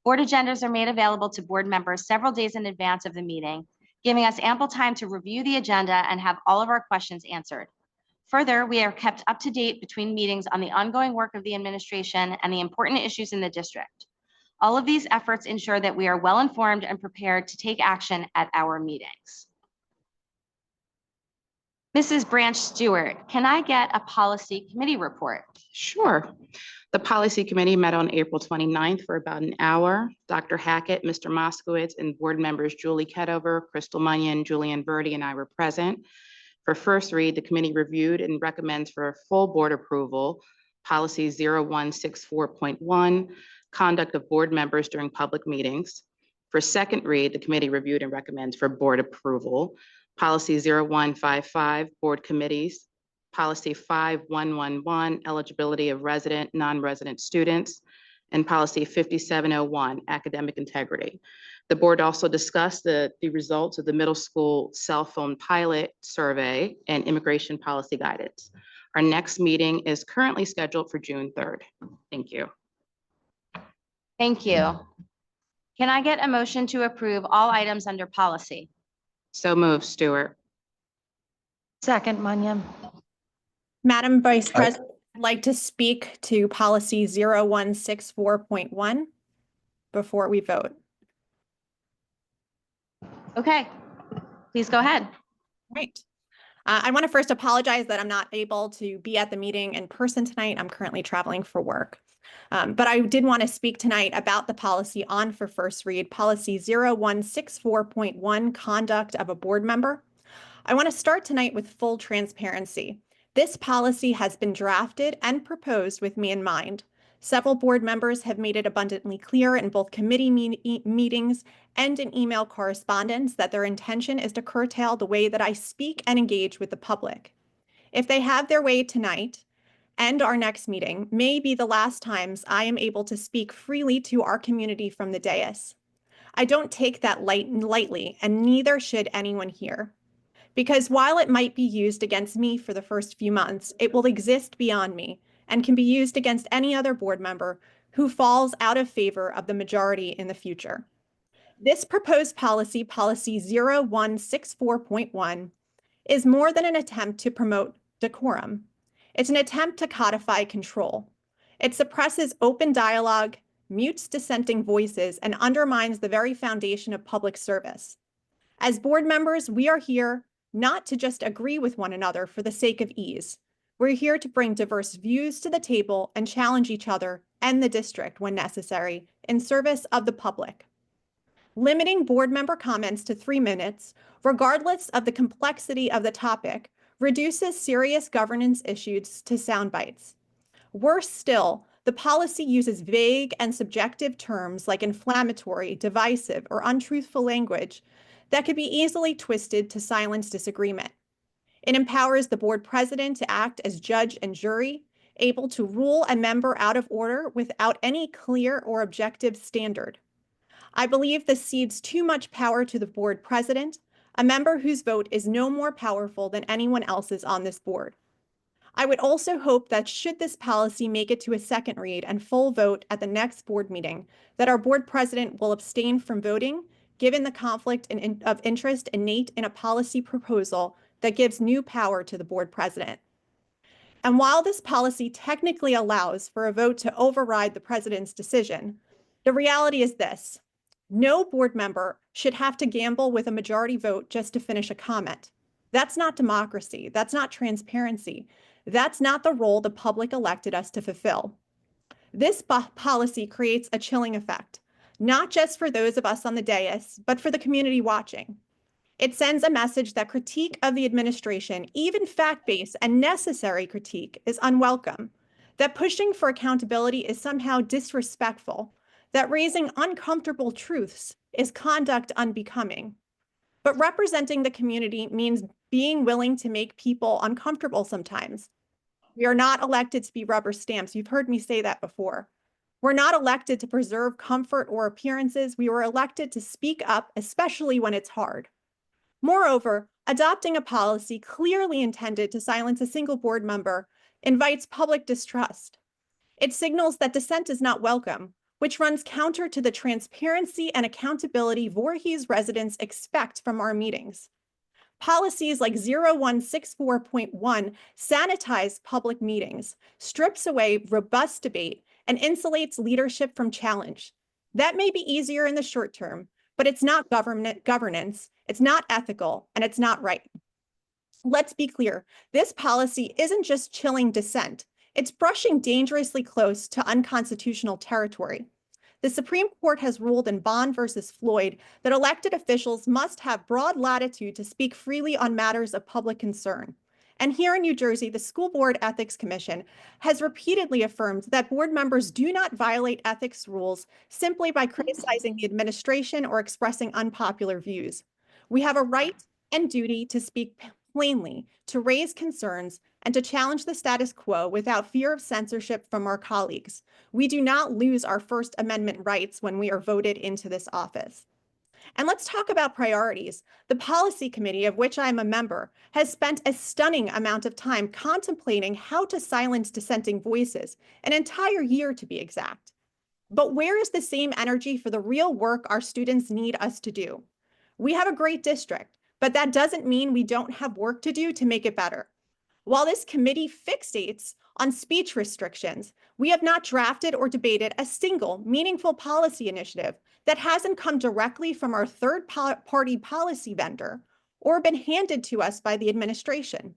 Board agendas are made available to board members several days in advance of the meeting, giving us ample time to review the agenda and have all of our questions answered. Further, we are kept up to date between meetings on the ongoing work of the administration and the important issues in the district. All of these efforts ensure that we are well informed and prepared to take action at our meetings. Mrs. Branch Stewart, can I get a policy committee report? Sure. The policy committee met on April 29th for about an hour. Dr. Hackett, Mr. Moskowitz, and board members Julie Ketover, Crystal Munyon, Julianne Verdi, and I were present. For first read, the committee reviewed and recommends for full board approval policy 0164.1, conduct of board members during public meetings. For second read, the committee reviewed and recommends for board approval policy 0155, board committees, policy 5111, eligibility of resident, non-resident students, and policy 5701, academic integrity. The board also discussed the results of the middle school cell phone pilot survey and immigration policy guidance. Our next meeting is currently scheduled for June 3rd. Thank you. Thank you. Can I get a motion to approve all items under policy? So moved, Stewart. Second, Munyon. Madam Vice President, I'd like to speak to policy 0164.1 before we vote. Okay. Please go ahead. Right. I want to first apologize that I'm not able to be at the meeting in person tonight. I'm currently traveling for work. But I did want to speak tonight about the policy on for first read, policy 0164.1, conduct of a board member. I want to start tonight with full transparency. This policy has been drafted and proposed with me in mind. Several board members have made it abundantly clear in both committee meetings and in email correspondence that their intention is to curtail the way that I speak and engage with the public. If they have their way tonight, and our next meeting may be the last times I am able to speak freely to our community from the dais. I don't take that lightly, and neither should anyone here. Because while it might be used against me for the first few months, it will exist beyond me and can be used against any other board member who falls out of favor of the majority in the future. This proposed policy, policy 0164.1, is more than an attempt to promote decorum. It's an attempt to codify control. It suppresses open dialogue, mutes dissenting voices, and undermines the very foundation of public service. As board members, we are here not to just agree with one another for the sake of ease. We're here to bring diverse views to the table and challenge each other and the district when necessary in service of the public. Limiting board member comments to 3 minutes, regardless of the complexity of the topic, reduces serious governance issues to sound bites. Worse still, the policy uses vague and subjective terms like inflammatory, divisive, or untruthful language that could be easily twisted to silence disagreement. It empowers the board president to act as judge and jury, able to rule a member out of order without any clear or objective standard. I believe this cedes too much power to the board president, a member whose vote is no more powerful than anyone else's on this board. I would also hope that should this policy make it to a second read and full vote at the next board meeting, that our board president will abstain from voting, given the conflict of interest innate in a policy proposal that gives new power to the board president. And while this policy technically allows for a vote to override the president's decision, the reality is this: no board member should have to gamble with a majority vote just to finish a comment. That's not democracy. That's not transparency. That's not the role the public elected us to fulfill. This policy creates a chilling effect, not just for those of us on the dais, but for the community watching. It sends a message that critique of the administration, even fact-based and necessary critique, is unwelcome, that pushing for accountability is somehow disrespectful, that raising uncomfortable truths is conduct unbecoming. But representing the community means being willing to make people uncomfortable sometimes. We are not elected to be rubber stamps. You've heard me say that before. We're not elected to preserve comfort or appearances. We were elected to speak up, especially when it's hard. Moreover, adopting a policy clearly intended to silence a single board member invites public distrust. It signals that dissent is not welcome, which runs counter to the transparency and accountability Voorhees residents expect from our meetings. Policies like 0164.1 sanitize public meetings, strips away robust debate, and insulates leadership from challenge. That may be easier in the short term, but it's not governance, it's not ethical, and it's not right. Let's be clear, this policy isn't just chilling dissent, it's brushing dangerously close to unconstitutional territory. The Supreme Court has ruled in Bond versus Floyd that elected officials must have broad latitude to speak freely on matters of public concern. And here in New Jersey, the School Board Ethics Commission has repeatedly affirmed that board members do not violate ethics rules simply by criticizing the administration or expressing unpopular views. We have a right and duty to speak plainly, to raise concerns, and to challenge the status quo without fear of censorship from our colleagues. We do not lose our First Amendment rights when we are voted into this office. And let's talk about priorities. The policy committee, of which I'm a member, has spent a stunning amount of time contemplating how to silence dissenting voices, an entire year to be exact. But where is the same energy for the real work our students need us to do? We have a great district, but that doesn't mean we don't have work to do to make it better. While this committee fixates on speech restrictions, we have not drafted or debated a single meaningful policy initiative that hasn't come directly from our third-party policy vendor or been handed to us by the administration.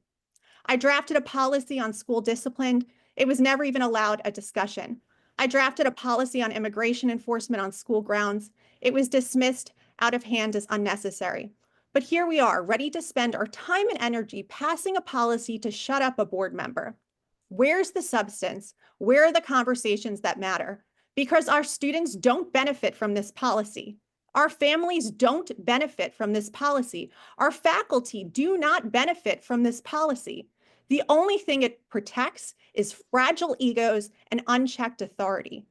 I drafted a policy on school discipline. It was never even allowed a discussion. I drafted a policy on immigration enforcement on school grounds. It was dismissed out of hand as unnecessary. But here we are, ready to spend our time and energy passing a policy to shut up a board member. Where's the substance? Where are the conversations that matter? Because our students don't benefit from this policy. Our families don't benefit from this policy. Our faculty do not benefit from this policy. The only thing it protects is fragile egos and unchecked authority.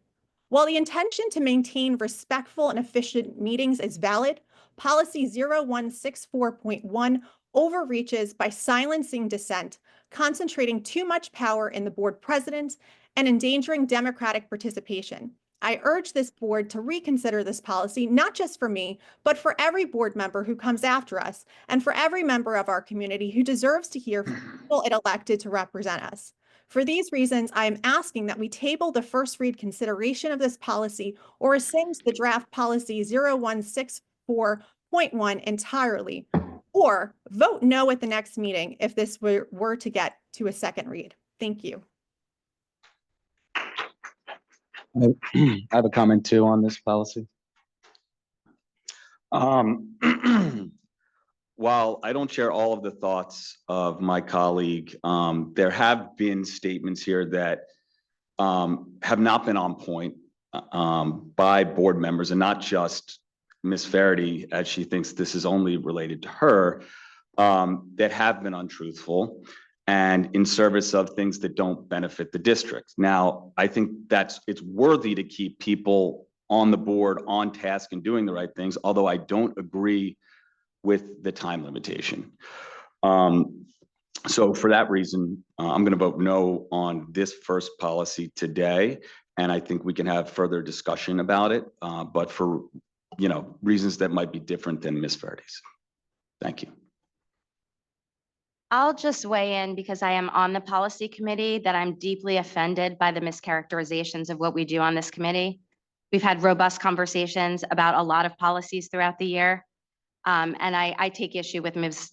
While the intention to maintain respectful and efficient meetings is valid, Policy 0164.1 overreaches by silencing dissent, concentrating too much power in the board president, and endangering democratic participation. I urge this board to reconsider this policy, not just for me, but for every board member who comes after us, and for every member of our community who deserves to hear from people it elected to represent us. For these reasons, I am asking that we table the first read consideration of this policy or rescind the draft policy 0164.1 entirely, or vote no at the next meeting if this were to get to a second read. Thank you. I have a comment too on this policy. While I don't share all of the thoughts of my colleague, there have been statements here that have not been on point by board members, and not just Ms. Faraday, as she thinks this is only related to her, that have been untruthful and in service of things that don't benefit the district. Now, I think it's worthy to keep people on the board, on task, and doing the right things, although I don't agree with the time limitation. So for that reason, I'm going to vote no on this first policy today, and I think we can have further discussion about it, but for reasons that might be different than Ms. Faraday's. Thank you. I'll just weigh in because I am on the policy committee that I'm deeply offended by the mischaracterizations of what we do on this committee. We've had robust conversations about a lot of policies throughout the year. And I take issue with Ms.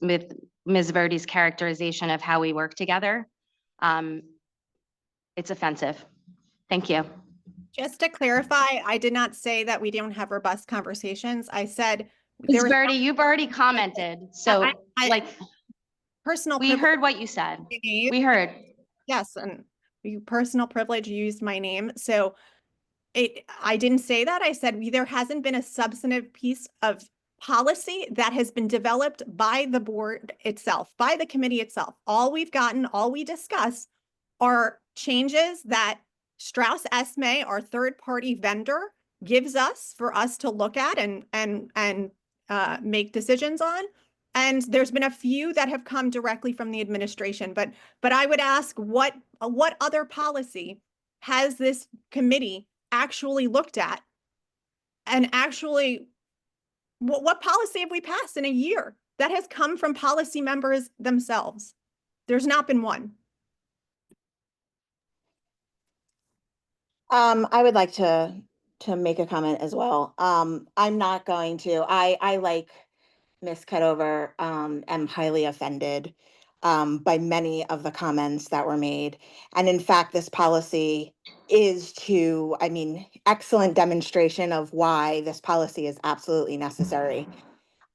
Verdi's characterization of how we work together. It's offensive. Thank you. Just to clarify, I did not say that we don't have robust conversations. I said Ms. Verdi, you've already commented. So personal we heard what you said. We heard. Yes, and personal privilege used my name. So I didn't say that. I said there hasn't been a substantive piece of policy that has been developed by the board itself, by the committee itself. All we discuss are changes that Strauss Esme, our third-party vendor, gives us for us to look at and make decisions on. And there's been a few that have come directly from the administration, but I would ask what other policy has this committee actually looked at, and actually what policy have we passed in a year that has come from policy members themselves? There's not been one. I would like to make a comment as well. I'm not going to. I like Ms. Cutover, am highly offended by many of the comments that were made. And in fact, this policy is excellent demonstration of why this policy is absolutely necessary.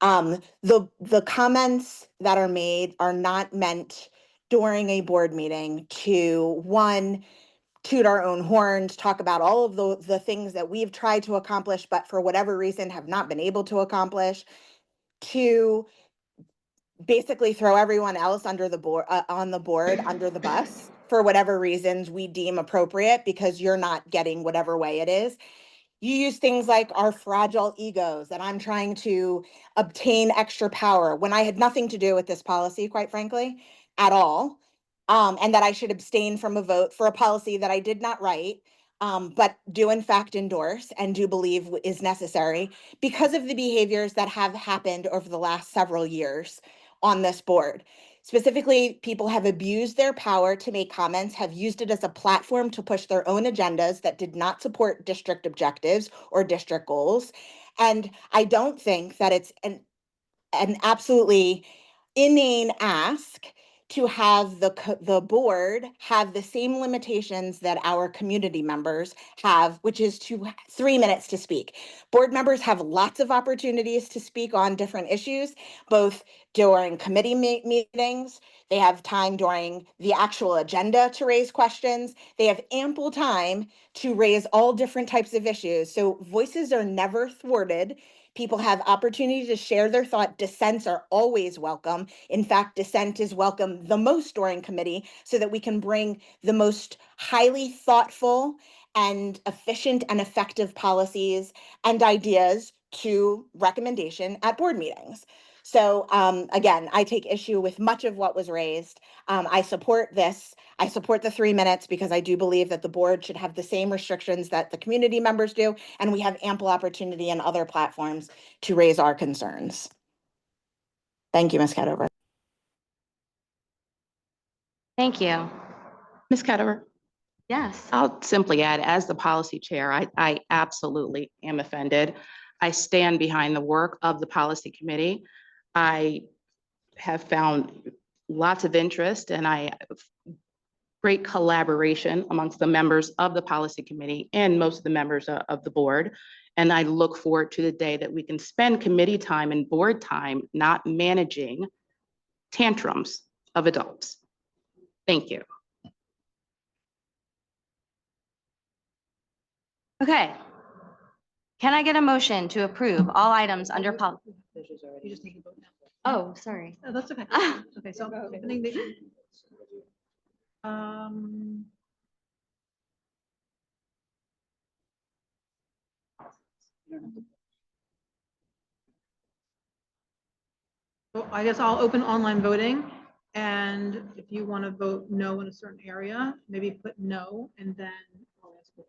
The comments that are made are not meant during a board meeting to, one, toot our own horns, talk about all of the things that we've tried to accomplish, but for whatever reason have not been able to accomplish, to basically throw everyone else under the board, on the board, under the bus for whatever reasons we deem appropriate, because you're not getting whatever way it is. You use things like our fragile egos, that I'm trying to obtain extra power when I had nothing to do with this policy, quite frankly, at all. And that I should abstain from a vote for a policy that I did not write, but do in fact endorse and do believe is necessary because of the behaviors that have happened over the last several years on this board. Specifically, people have abused their power to make comments, have used it as a platform to push their own agendas that did not support district objectives or district goals. And I don't think that it's an absolutely inane ask to have the board have the same limitations that our community members have, which is 3 minutes to speak. Board members have lots of opportunities to speak on different issues, both during committee meetings. They have time during the actual agenda to raise questions. They have ample time to raise all different types of issues. So voices are never thwarted. People have opportunity to share their thought. Dissents are always welcome. In fact, dissent is welcome the most during committee so that we can bring the most highly thoughtful and efficient and effective policies and ideas to recommendation at board meetings. So again, I take issue with much of what was raised. I support this. I support the 3 minutes because I do believe that the board should have the same restrictions that the community members do, and we have ample opportunity in other platforms to raise our concerns. Thank you, Ms. Cadover. Thank you. Ms. Cadover, Yes. I'll simply add, as the policy chair, I absolutely am offended. I stand behind the work of the policy committee. I have found lots of interest and great collaboration amongst the members of the policy committee and most of the members of the board. And I look forward to the day that we can spend committee time and board time not managing tantrums of adults. Thank you. Okay. Can I get a motion to approve all items under policy? You just need to vote now. Oh, sorry. Oh, that's okay. Okay, so opening the. So I guess I'll open online voting, and if you want to vote no in a certain area, maybe put no, and then I'll ask for it.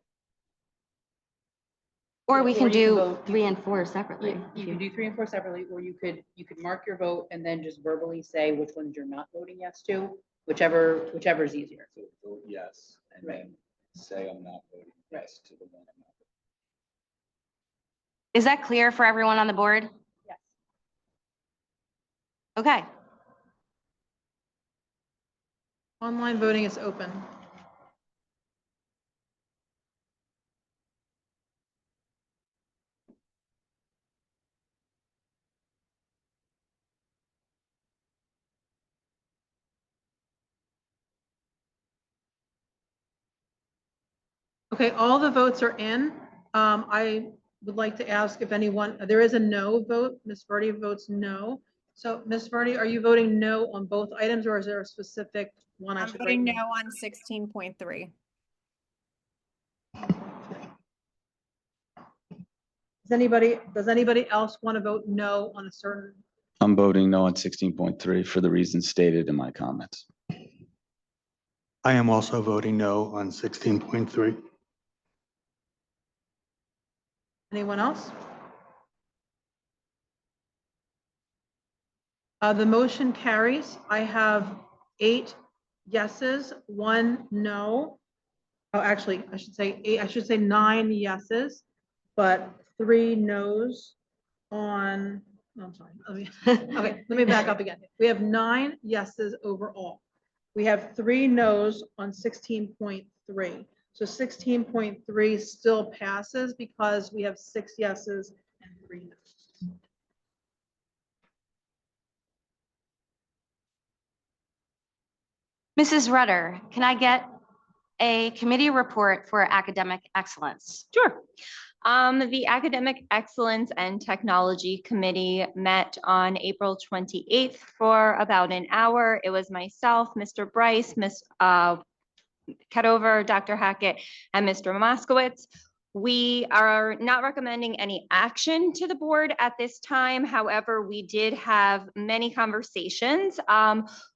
Or we Or can you can do vote- 3 and 4 separately. You could do 3 and 4 separately, or you could mark your vote and then just verbally say which ones you're not voting yes to, whichever is easier. So vote yes, and Right. then say I'm not voting yes to the one I'm not. Is that clear for everyone on the board? Yes. Okay. Online voting is open. Okay, all the votes are in. I would like to ask if anyone, there is a no vote. Ms. Verdi votes no. So Ms. Verdi, are you voting no on both items, or is there a specific one I I'm should voting write? no on 16.3. Does anybody else want to vote no on a certain? I'm voting no on 16.3 for the reasons stated in my comments. I am also voting no on 16.3. Anyone else? The motion carries. I have 8 yeses, 1 no. Oh, actually, I should say 9 yeses, but 3 no's on, no, I'm sorry. Okay, let me back up again. We have 9 yeses overall. We have 3 no's on 16.3. So 16.3 still passes because we have 6 yeses and 3 no's. Mrs. Rudder, can I get a committee report for academic excellence? Sure. The Academic Excellence and Technology Committee met on April 28th for about an hour. It was myself, Mr. Bryce, Ms. Cadover, Dr. Hackett, and Mr. Moskowitz. We are not recommending any action to the board at this time. However, we did have many conversations.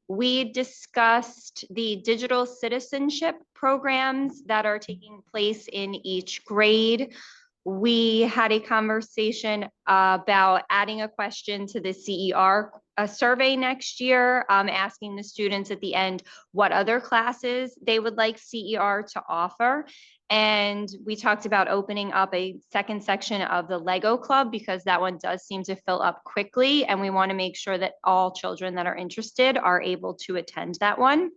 We discussed the digital citizenship programs that are taking place in each grade. We had a conversation about adding a question to the CER a survey next year, asking the students at the end what other classes they would like CER to offer. And we talked about opening up a second section of the Lego Club because that one does seem to fill up quickly. And we want to make sure that all children that are interested are able to attend that one.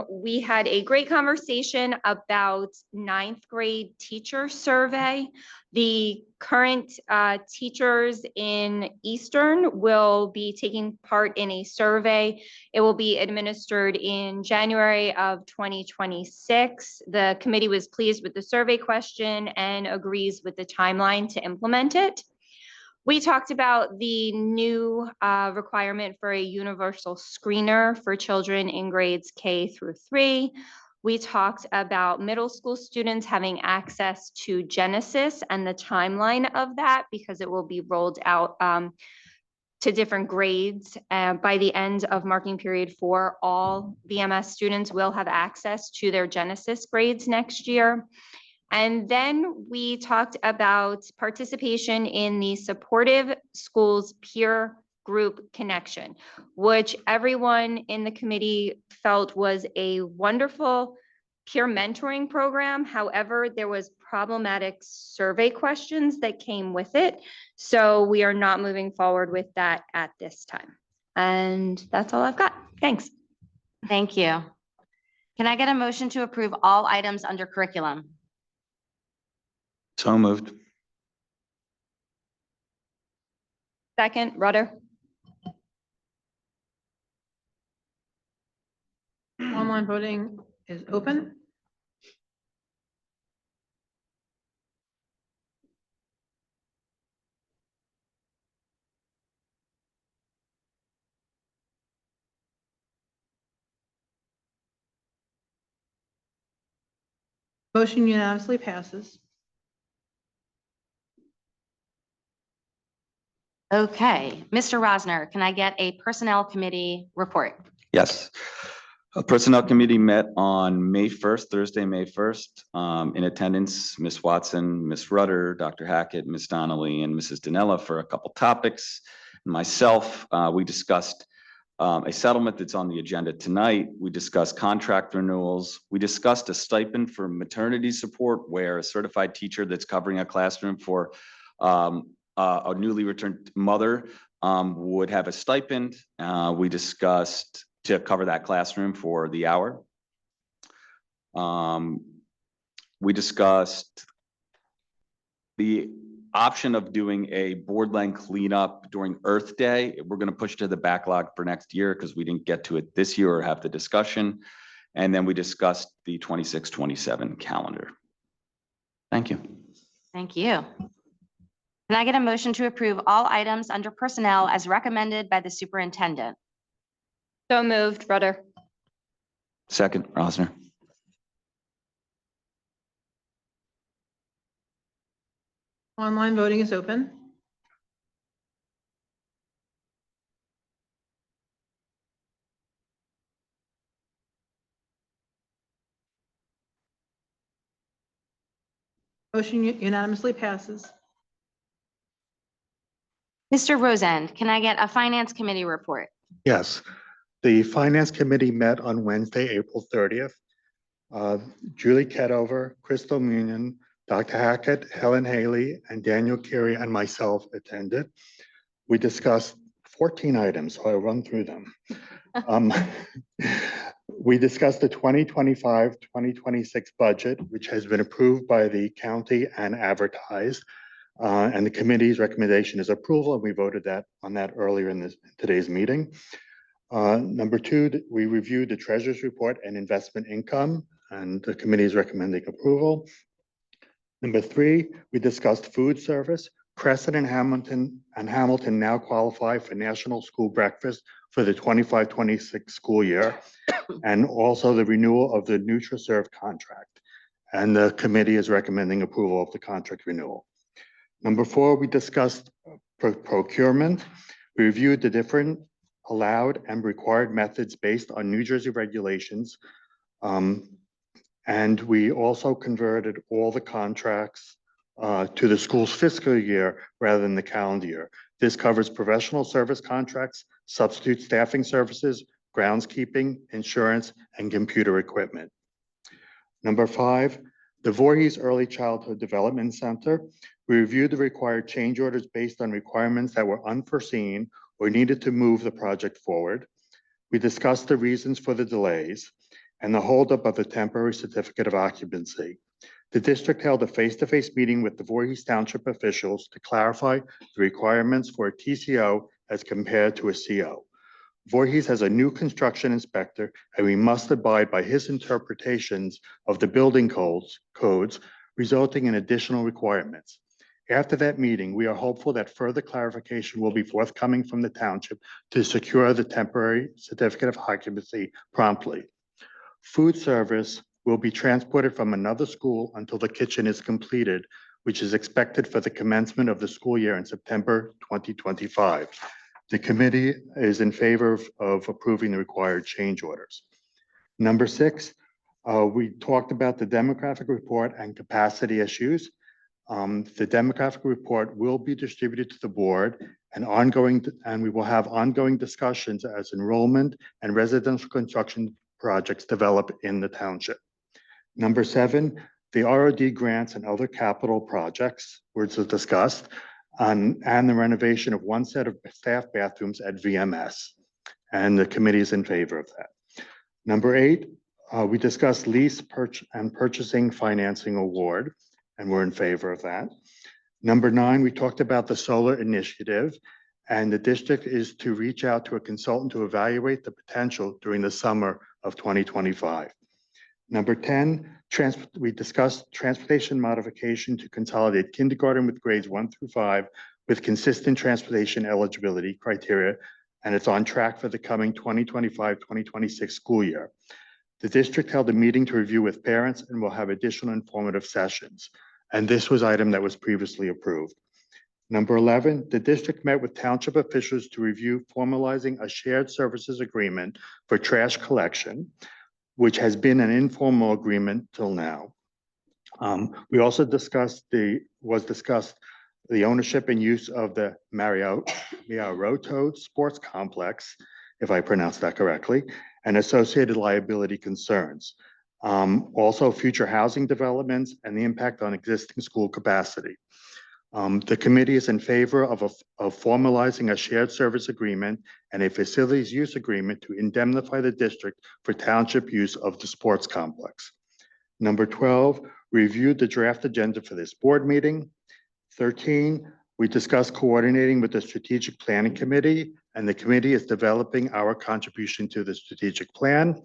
We had a great conversation about ninth grade teacher survey. The current teachers in Eastern will be taking part in a survey. It will be administered in January of 2026. The committee was pleased with the survey question and agrees with the timeline to implement it. We talked about the new requirement for a universal screener for children in grades K through 3. We talked about middle school students having access to Genesis and the timeline of that because it will be rolled out to different grades. By the end of marking period 4, all VMS students will have access to their Genesis grades next year. And then we talked about participation in the Supportive Schools Peer Group Connection, which everyone in the committee felt was a wonderful peer mentoring program. However, there was problematic survey questions that came with it. So we are not moving forward with that at this time. And that's all I've got. Thanks. Thank you. Can I get a motion to approve all items under curriculum? So moved. Second, Rudder. Online voting is open. Motion unanimously passes. Okay, Mr. Rosner, can I get a personnel committee report? Yes. A Personnel Committee met on May 1st, Thursday, May 1st. In attendance, Ms. Watson, Ms. Rudder, Dr. Hackett, Ms. Donnelly, and Mrs. Danella for a couple topics. Myself, we discussed a settlement that's on the agenda tonight. We discussed contract renewals. We discussed a stipend for maternity support where a certified teacher that's covering a classroom for a newly returned mother would have a stipend. We discussed to cover that classroom for the hour. We discussed the option of doing a board length cleanup during Earth Day. We're going to push to the backlog for next year because we didn't get to it this year or have the discussion. And then we discussed the 26-27 calendar. Thank you. Thank you. Can I get a motion to approve all items under personnel as recommended by the superintendent? So moved, Rudder. Second, Rosner. Online voting is open. Motion unanimously passes. Mr. Rosend, can I get a finance committee report? Yes, the Finance Committee met on Wednesday, April 30th. Julie Ketover, Crystal Munion, Dr. Hackett, Helen Haley, and Daniel Carey and myself attended. We discussed 14 items, so I'll run through them. We discussed the 2025-2026 budget, which has been approved by the county and advertised. And the committee's recommendation is approval, and we voted on that earlier in today's meeting. Number 2, we reviewed the treasurer's report and investment income, and the committee is recommending approval. Number 3, we discussed food service. Crescent and Hamilton now qualify for National School Breakfast for the 25-26 school year, and also the renewal of the NutriServe contract. And the committee is recommending approval of the contract renewal. Number 4, we discussed procurement. We reviewed the different allowed and required methods based on New Jersey regulations. And we also converted all the contracts to the school's fiscal year rather than the calendar year. This covers professional service contracts, substitute staffing services, groundskeeping, insurance, and computer equipment. Number 5, the Voorhees Early Childhood Development Center. We reviewed the required change orders based on requirements that were unforeseen or needed to move the project forward. We discussed the reasons for the delays and the holdup of the temporary certificate of occupancy. The district held a face-to-face meeting with the Voorhees Township officials to clarify the requirements for a TCO as compared to a CO. Voorhees has a new construction inspector, and we must abide by his interpretations of the building codes, resulting in additional requirements. After that meeting, we are hopeful that further clarification will be forthcoming from the township to secure the temporary certificate of occupancy promptly. Food service will be transported from another school until the kitchen is completed, which is expected for the commencement of the school year in September 2025. The committee is in favor of approving the required change orders. Number 6, we talked about the demographic report and capacity issues. The demographic report will be distributed to the board and we will have ongoing discussions as enrollment and residential construction projects develop in the township. Number 7, the ROD grants and other capital projects were discussed and the renovation of one set of staff bathrooms at VMS. And the committee is in favor of that. Number 8, we discussed lease and purchasing financing award, and we're in favor of that. Number 9, we talked about the solar initiative, and the district is to reach out to a consultant to evaluate the potential during the summer of 2025. Number 10, we discussed transportation modification to consolidate kindergarten with grades 1 through 5 with consistent transportation eligibility criteria, and it's on track for the coming 2025-2026 school year. The district held a meeting to review with parents and will have additional informative sessions. And this was item that was previously approved. Number 11, the district met with township officials to review formalizing a shared services agreement for trash collection, which has been an informal agreement till now. We also discussed the ownership and use of the Mariotto Sports Complex, if I pronounced that correctly, and associated liability concerns. Also future housing developments and the impact on existing school capacity. The committee is in favor of formalizing a shared service agreement and a facilities use agreement to indemnify the district for township use of the sports complex. Number 12, reviewed the draft agenda for this board meeting. 13, we discussed coordinating with the strategic planning committee, and the committee is developing our contribution to the strategic plan.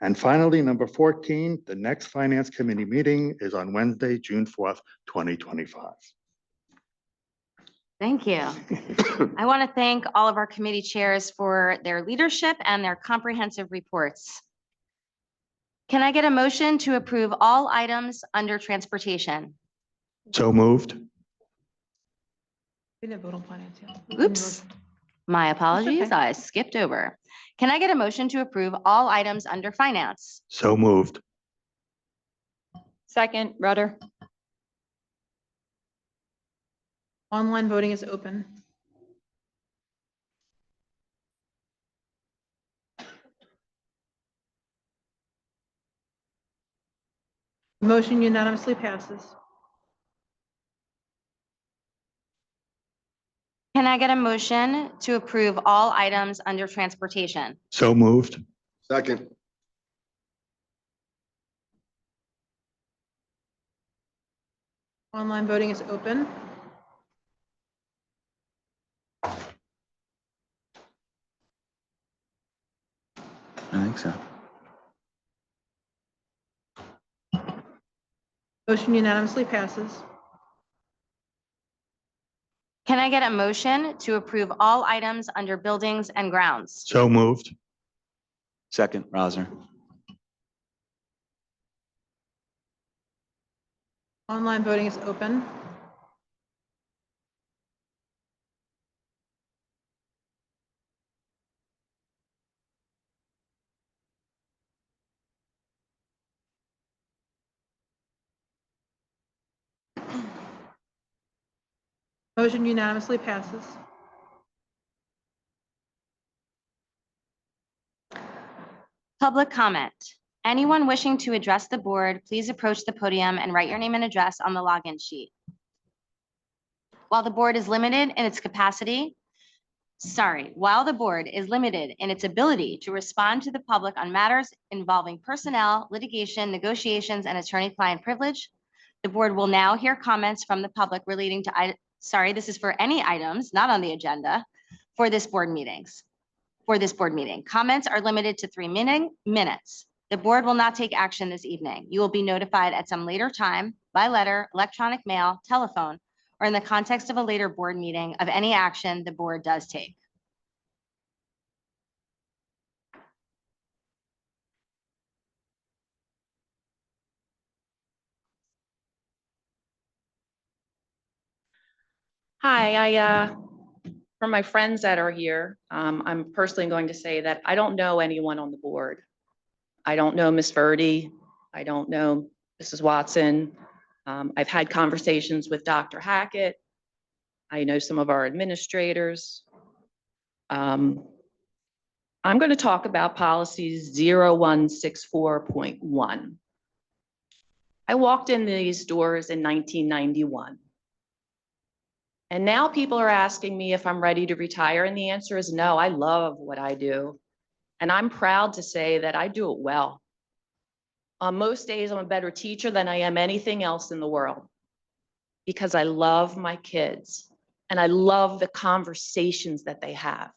And finally, number 14, the next finance committee meeting is on Wednesday, June 4th, 2025. Thank you. I want to thank all of our committee chairs for their leadership and their comprehensive reports. Can I get a motion to approve all items under transportation? So moved. We didn't vote on finance yet. Oops, my apologies. okay. I skipped over. Can I get a motion to approve all items under finance? So moved. Second, Rudder. Online voting is open. Motion unanimously passes. Can I get a motion to approve all items under transportation? So moved. Second. Online voting is open. I think so. Motion unanimously passes. Can I get a motion to approve all items under buildings and grounds? So moved. Second, Rosner. Online voting is open. Motion unanimously passes. Public comment. Anyone wishing to address the board, please approach the podium and write your name and address on the login sheet. While the board is limited in its ability to respond to the public on matters involving personnel, litigation, negotiations, and attorney-client privilege, the board will now hear comments from the public relating to, this is for any items not on the agenda for this board meeting. Comments are limited to 3 minutes. The board will not take action this evening. You will be notified at some later time by letter, electronic mail, telephone, or in the context of a later board meeting of any action the board does take. Hi, for my friends that are here, I'm personally going to say that I don't know anyone on the board. I don't know Ms. Verdi. I don't know Mrs. Watson. I've had conversations with Dr. Hackett. I know some of our administrators. I'm going to talk about policy 0164.1. I walked in these doors in 1991. And now people are asking me if I'm ready to retire, and the answer is no. I love what I do. And I'm proud to say that I do it well. On most days, I'm a better teacher than I am anything else in the world because I love my kids and I love the conversations that they have.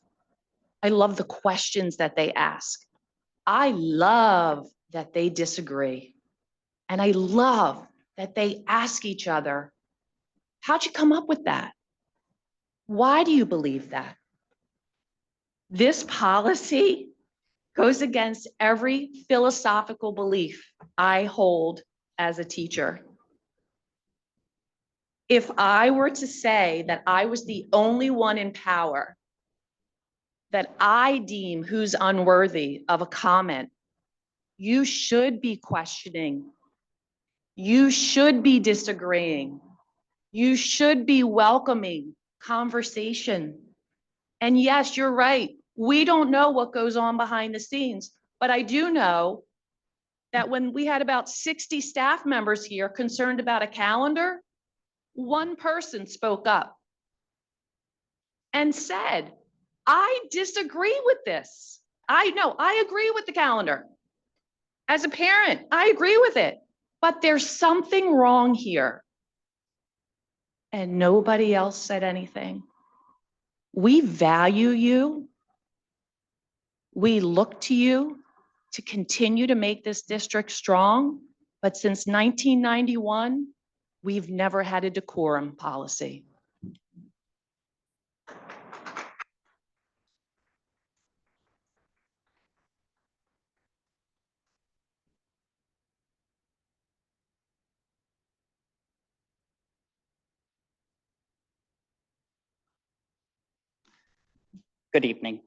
I love the questions that they ask. I love that they disagree. And I love that they ask each other, how'd you come up with that? Why do you believe that? This policy goes against every philosophical belief I hold as a teacher. If I were to say that I was the only one in power, that I deem who's unworthy of a comment, you should be questioning. You should be disagreeing. You should be welcoming conversation. And yes, you're right. We don't know what goes on behind the scenes, but I do know that when we had about 60 staff members here concerned about a calendar, one person spoke up and said, I disagree with this. I know, I agree with the calendar. As a parent, I agree with it, but there's something wrong here. And nobody else said anything. We value you. We look to you to continue to make this district strong. But since 1991, we've never had a decorum policy. Good evening.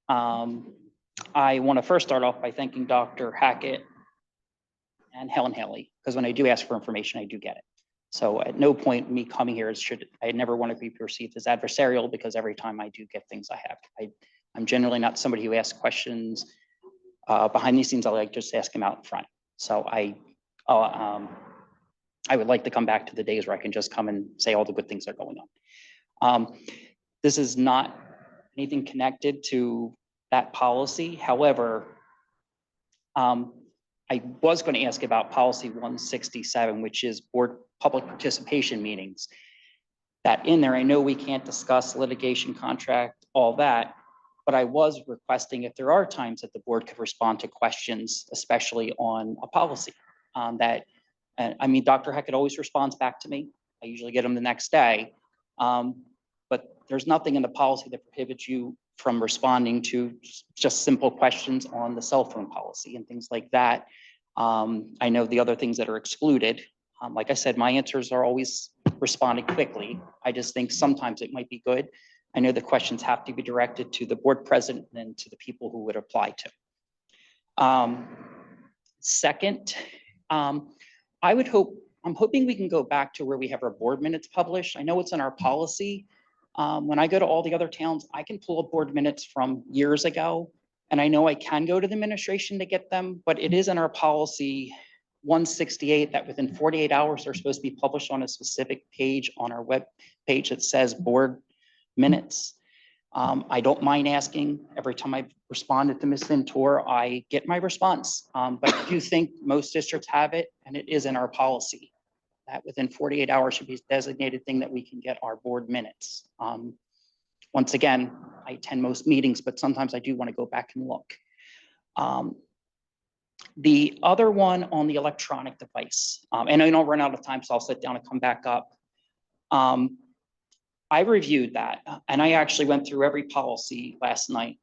I want to first start off by thanking Dr. Hackett and Helen Haley, because when I do ask for information, I do get it. So at no point me coming here I never want to be perceived as adversarial, because every time I do get things I have. I'm generally not somebody who asks questions behind these scenes. I like just ask them out in front. So I would like to come back to the days where I can just come and say all the good things that are going on. This is not anything connected to that policy. However, I was going to ask about policy 167, which is board public participation meetings. That in there, I know we can't discuss litigation, contract, all that, but I was requesting if there are times that the board could respond to questions, especially on a policy I mean, Dr. Hackett always responds back to me. I usually get them the next day. But there's nothing in the policy that prohibits you from responding to just simple questions on the cell phone policy and things like that. I know the other things that are excluded. Like I said, my answers are always responding quickly. I just think sometimes it might be good. I know the questions have to be directed to the board president and to the people who would apply to. Second, I would hope I'm hoping we can go back to where we have our board minutes published. I know it's in our policy. When I go to all the other towns, I can pull up board minutes from years ago. And I know I can go to the administration to get them, but it is in our policy 168 that within 48 hours, they're supposed to be published on a specific page on our web page that says board minutes. I don't mind asking. Every time I've responded to Ms. Ventura, I get my response. But I do think most districts have it, and it is in our policy that within 48 hours should be a designated thing that we can get our board minutes. Once again, I attend most meetings, but sometimes I do want to go back and look. The other one on the electronic device, and I know I'll run out of time, so I'll sit down and come back up. I reviewed that, and I actually went through every policy last night,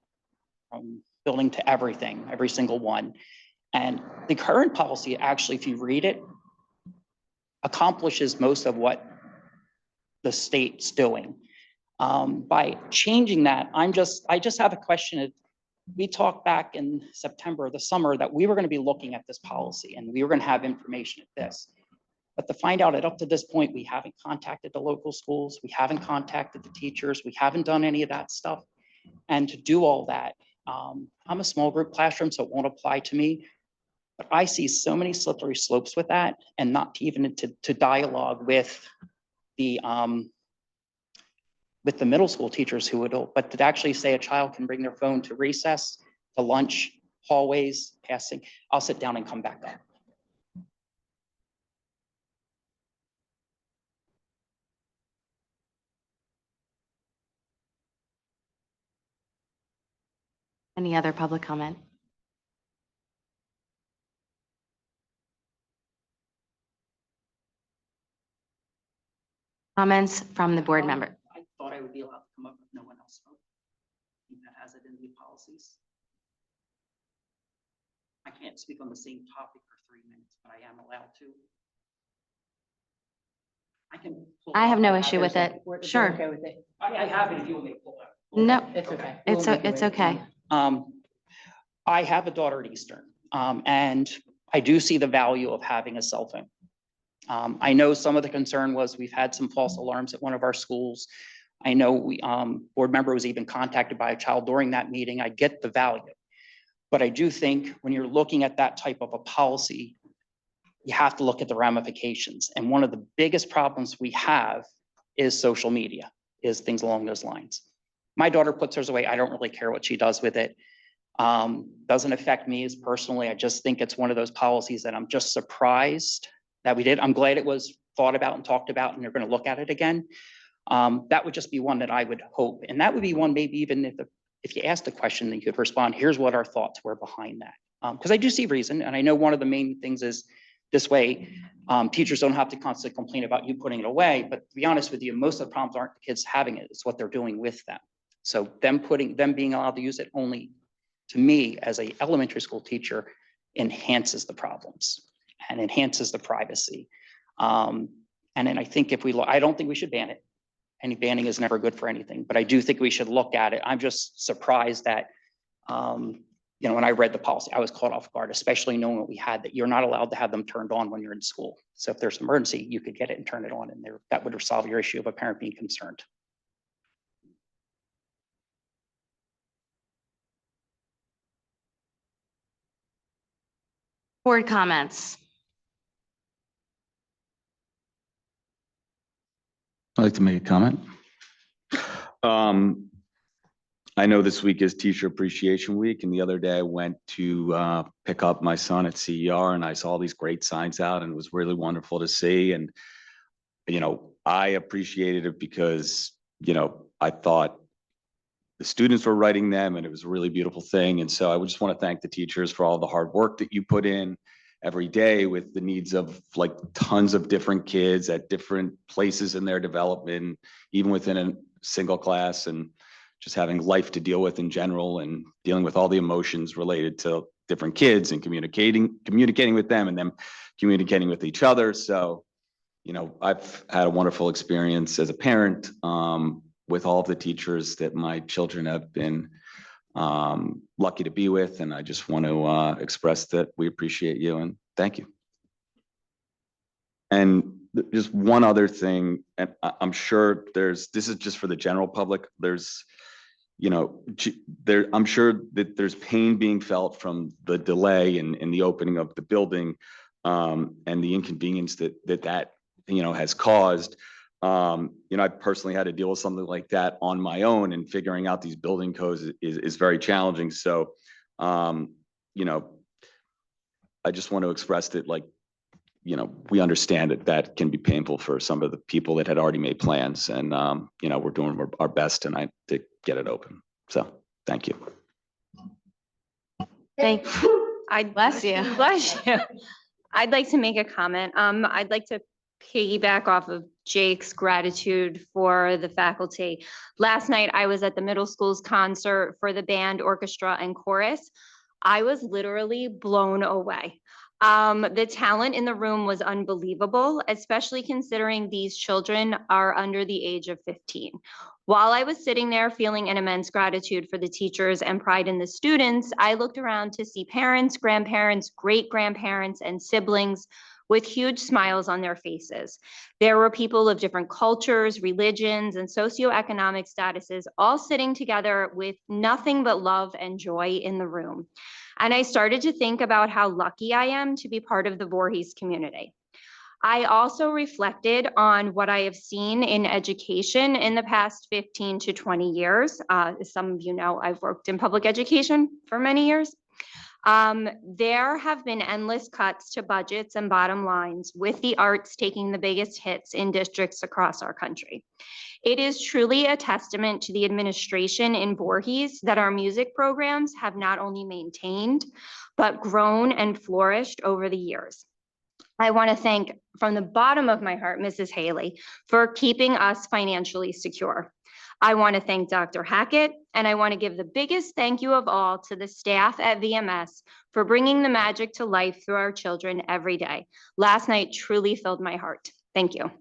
from building to everything, every single one. And the current policy, actually, if you read it, accomplishes most of what the state's doing. By changing that, I just have a question. We talked back in September of the summer that we were going to be looking at this policy and we were going to have information at this. But to find out that up to this point, we haven't contacted the local schools, we haven't contacted the teachers, we haven't done any of that stuff. And to do all that, I'm a small group classroom, so it won't apply to me. But I see so many slippery slopes with that, and not even to dialogue with the middle school teachers who would, but to actually say a child can bring their phone to recess, to lunch, hallways, passing. I'll sit down and come back up. Any other public comment? Comments from the board member? I thought I would be allowed to come up if no one else spoke. I think that has it in the policies. I can't speak on the same topic for 3 minutes, but I am allowed to. I can. I have no issue with it. We're Sure. okay with it. I have it if you want me to pull it. No, It's okay. it's, We'll make it's it. okay. I have a daughter at Eastern, and I do see the value of having a cell phone. I know some of the concern was we've had some false alarms at one of our schools. I know we, board member was even contacted by a child during that meeting. I get the value. But I do think when you're looking at that type of a policy, you have to look at the ramifications. And one of the biggest problems we have is social media, is things along those lines. My daughter puts hers away. I don't really care what she does with it. Doesn't affect me as personally. I just think it's one of those policies that I'm just surprised that we did. I'm glad it was thought about and talked about, and they're going to look at it again. That would just be one that I would hope. And that would be one, maybe even if you asked a question, then you could respond, here's what our thoughts were behind that. Because I do see reason. And I know one of the main things is this way, teachers don't have to constantly complain about you putting it away. But to be honest with you, most of the problems aren't the kids having it. It's what they're doing with them. So them being allowed to use it only, to me, as a elementary school teacher, enhances the problems and enhances the privacy. And then I think if we look, I don't think we should ban it. Any banning is never good for anything, but I do think we should look at it. I'm just surprised that, when I read the policy, I was caught off guard, especially knowing what we had, that you're not allowed to have them turned on when you're in school. So if there's an emergency, you could get it and turn it on, and that would resolve your issue of a parent being concerned. Board comments. I'd like to make a comment. I know this week is Teacher Appreciation Week, and the other day I went to pick up my son at CER, and I saw these great signs out, and it was really wonderful to see. And, I appreciated it because, I thought the students were writing them, and it was a really beautiful thing. And so I would just want to thank the teachers for all the hard work that you put in every day with the needs of like tons of different kids at different places in their development, even within a single class, and just having life to deal with in general, and dealing with all the emotions related to different kids and communicating with them and them communicating with each other. So, I've had a wonderful experience as a parent with all of the teachers that my children have been lucky to be with. And I just want to express that we appreciate you and thank you. And just one other thing, and I'm sure this is just for the general public, there's, you know, I'm sure that there's pain being felt from the delay in the opening of the building, and the inconvenience that you know, has caused. You know, I personally had to deal with something like that on my own, and figuring out these building codes is very challenging. So, you know, I just want to express that, like, you know, we understand that can be painful for some of the people that had already made plans, and, you know, we're doing our best tonight to get it open. So, thank you. Thank bless you. Bless you. I'd like to make a comment. I'd like to piggyback off of Jake's gratitude for the faculty. Last night, I was at the middle school's concert for the band, orchestra, and chorus. I was literally blown away. The talent in the room was unbelievable, especially considering these children are under the age of 15. While I was sitting there feeling an immense gratitude for the teachers and pride in the students, I looked around to see parents, grandparents, great-grandparents, and siblings with huge smiles on their faces. There were people of different cultures, religions, and socioeconomic statuses all sitting together with nothing but love and joy in the room. And I started to think about how lucky I am to be part of the Voorhees community. I also reflected on what I have seen in education in the past 15 to 20 years. As some of you know, I've worked in public education for many years. There have been endless cuts to budgets and bottom lines, with the arts taking the biggest hits in districts across our country. It is truly a testament to the administration in Voorhees that our music programs have not only maintained, but grown and flourished over the years. I want to thank from the bottom of my heart, Mrs. Haley, for keeping us financially secure. I want to thank Dr. Hackett, and I want to give the biggest thank you of all to the staff at VMS for bringing the magic to life through our children every day. Last night truly filled my heart. Thank you.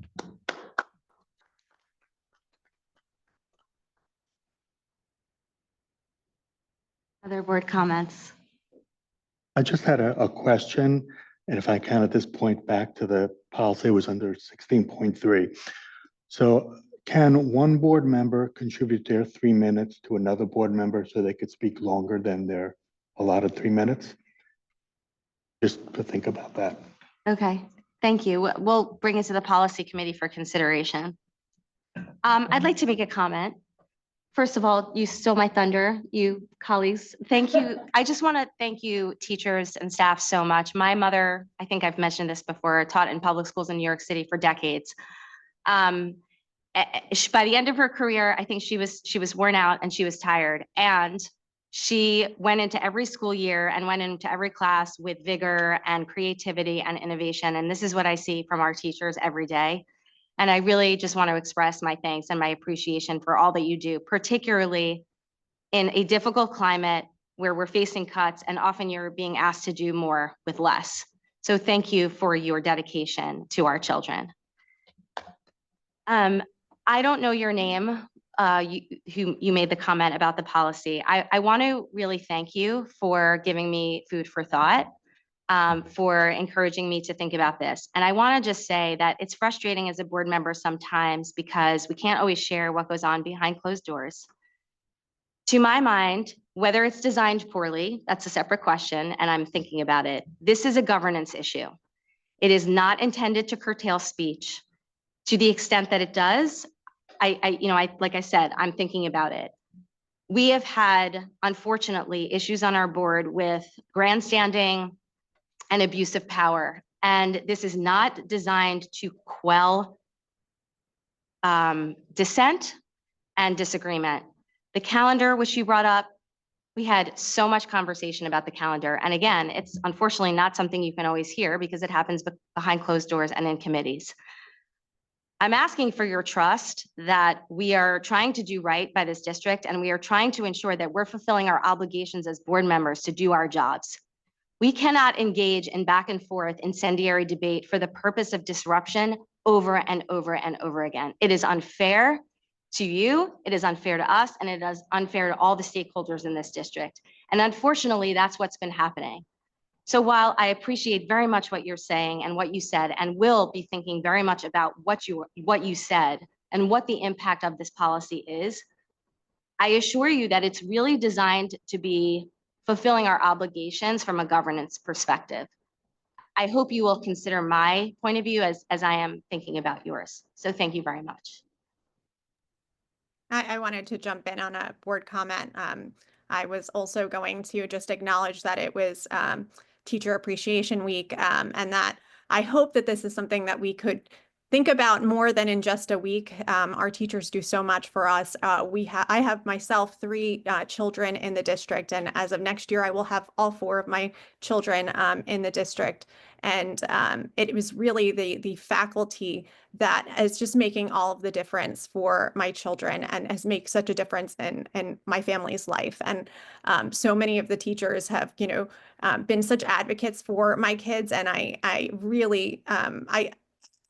Other board comments? I just had a question, and if I can at this point, back to the policy, was under 16.3. So can one board member contribute their 3 minutes to another board member so they could speak longer than their allotted 3 minutes? Just to think about that. Okay, thank you. We'll bring it to the policy committee for consideration. I'd like to make a comment. First of all, you stole my thunder, you colleagues. Thank you. I just want to thank you, teachers and staff, so much. My mother, I think I've mentioned this before, taught in public schools in New York City for decades. By the end of her career, I think she was worn out and she was tired. And she went into every school year and went into every class with vigor and creativity and innovation. And this is what I see from our teachers every day. And I really just want to express my thanks and my appreciation for all that you do, particularly in a difficult climate where we're facing cuts and often you're being asked to do more with less. So thank you for your dedication to our children. I don't know your name, who you made the comment about the policy. I want to really thank you for giving me food for thought. For encouraging me to think about this. And I want to just say that it's frustrating as a board member sometimes because we can't always share what goes on behind closed doors. To my mind, whether it's designed poorly, that's a separate question, and I'm thinking about it. This is a governance issue. It is not intended to curtail speech. To the extent that it does, like I said, I'm thinking about it. We have had, unfortunately, issues on our board with grandstanding and abuse of power. And this is not designed to quell dissent and disagreement. The calendar, which you brought up, we had so much conversation about the calendar. And again, it's unfortunately not something you can always hear because it happens behind closed doors and in committees. I'm asking for your trust that we are trying to do right by this district, and we are trying to ensure that we're fulfilling our obligations as board members to do our jobs. We cannot engage in back and forth incendiary debate for the purpose of disruption over and over and over again. It is unfair to you, it is unfair to us, and it is unfair to all the stakeholders in this district. And unfortunately, that's what's been happening. So while I appreciate very much what you're saying and what you said, and will be thinking very much about what you said and what the impact of this policy is, I assure you that it's really designed to be fulfilling our obligations from a governance perspective. I hope you will consider my point of view as I am thinking about yours. So thank you very much. I wanted to jump in on a board comment. I was also going to just acknowledge that it was Teacher Appreciation Week, and that I hope that this is something that we could think about more than in just a week. Our teachers do so much for us. I have myself 3 children in the district, and as of next year, I will have all 4 of my children in the district. And it was really the faculty that is just making all of the difference for my children and has made such a difference in my family's life. And so many of the teachers have, been such advocates for my kids. And I really,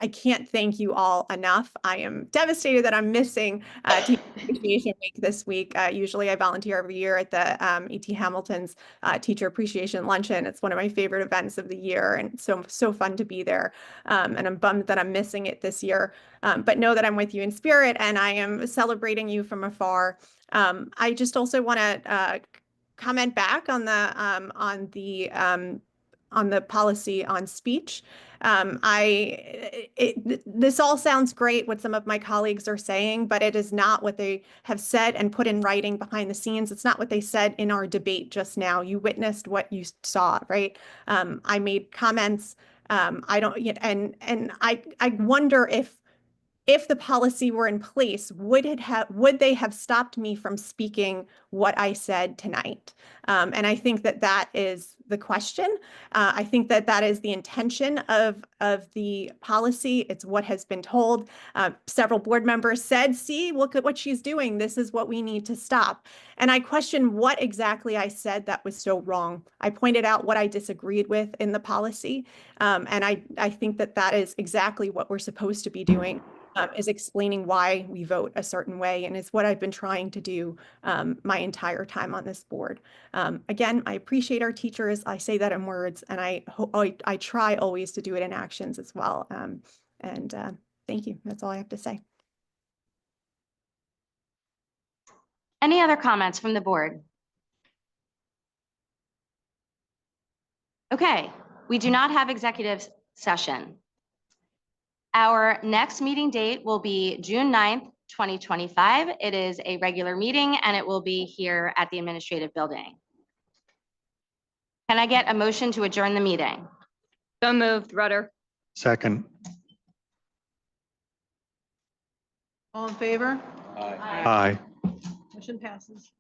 I can't thank you all enough. I am devastated that I'm missing Teacher Appreciation Week this week. Usually I volunteer every year at the E.T. Hamilton's Teacher Appreciation Luncheon. It's one of my favorite events of the year, and so fun to be there. And I'm bummed that I'm missing it this year. But know that I'm with you in spirit, and I am celebrating you from afar. I just also want to comment back on the policy on speech. This all sounds great, what some of my colleagues are saying, but it is not what they have said and put in writing behind the scenes. It's not what they said in our debate just now. You witnessed what you saw, right? I made comments. I don't, and I wonder if the policy were in place, would they have stopped me from speaking what I said tonight? And I think that is the question. I think that is the intention of the policy. It's what has been told. Several board members said, see, look at what she's doing. This is what we need to stop. And I question what exactly I said that was so wrong. I pointed out what I disagreed with in the policy. And I think that is exactly what we're supposed to be doing. Is explaining why we vote a certain way, and it's what I've been trying to do my entire time on this board. Again, I appreciate our teachers. I say that in words, and I try always to do it in actions as well. Thank you. That's all I have to say. Any other comments from the board? Okay, we do not have executive session. Our next meeting date will be June 9th, 2025. It is a regular meeting and it will be here at the administrative building. Can I get a motion to adjourn the meeting? So moved, Rudder. Second. All in favor? Aye. Motion passes.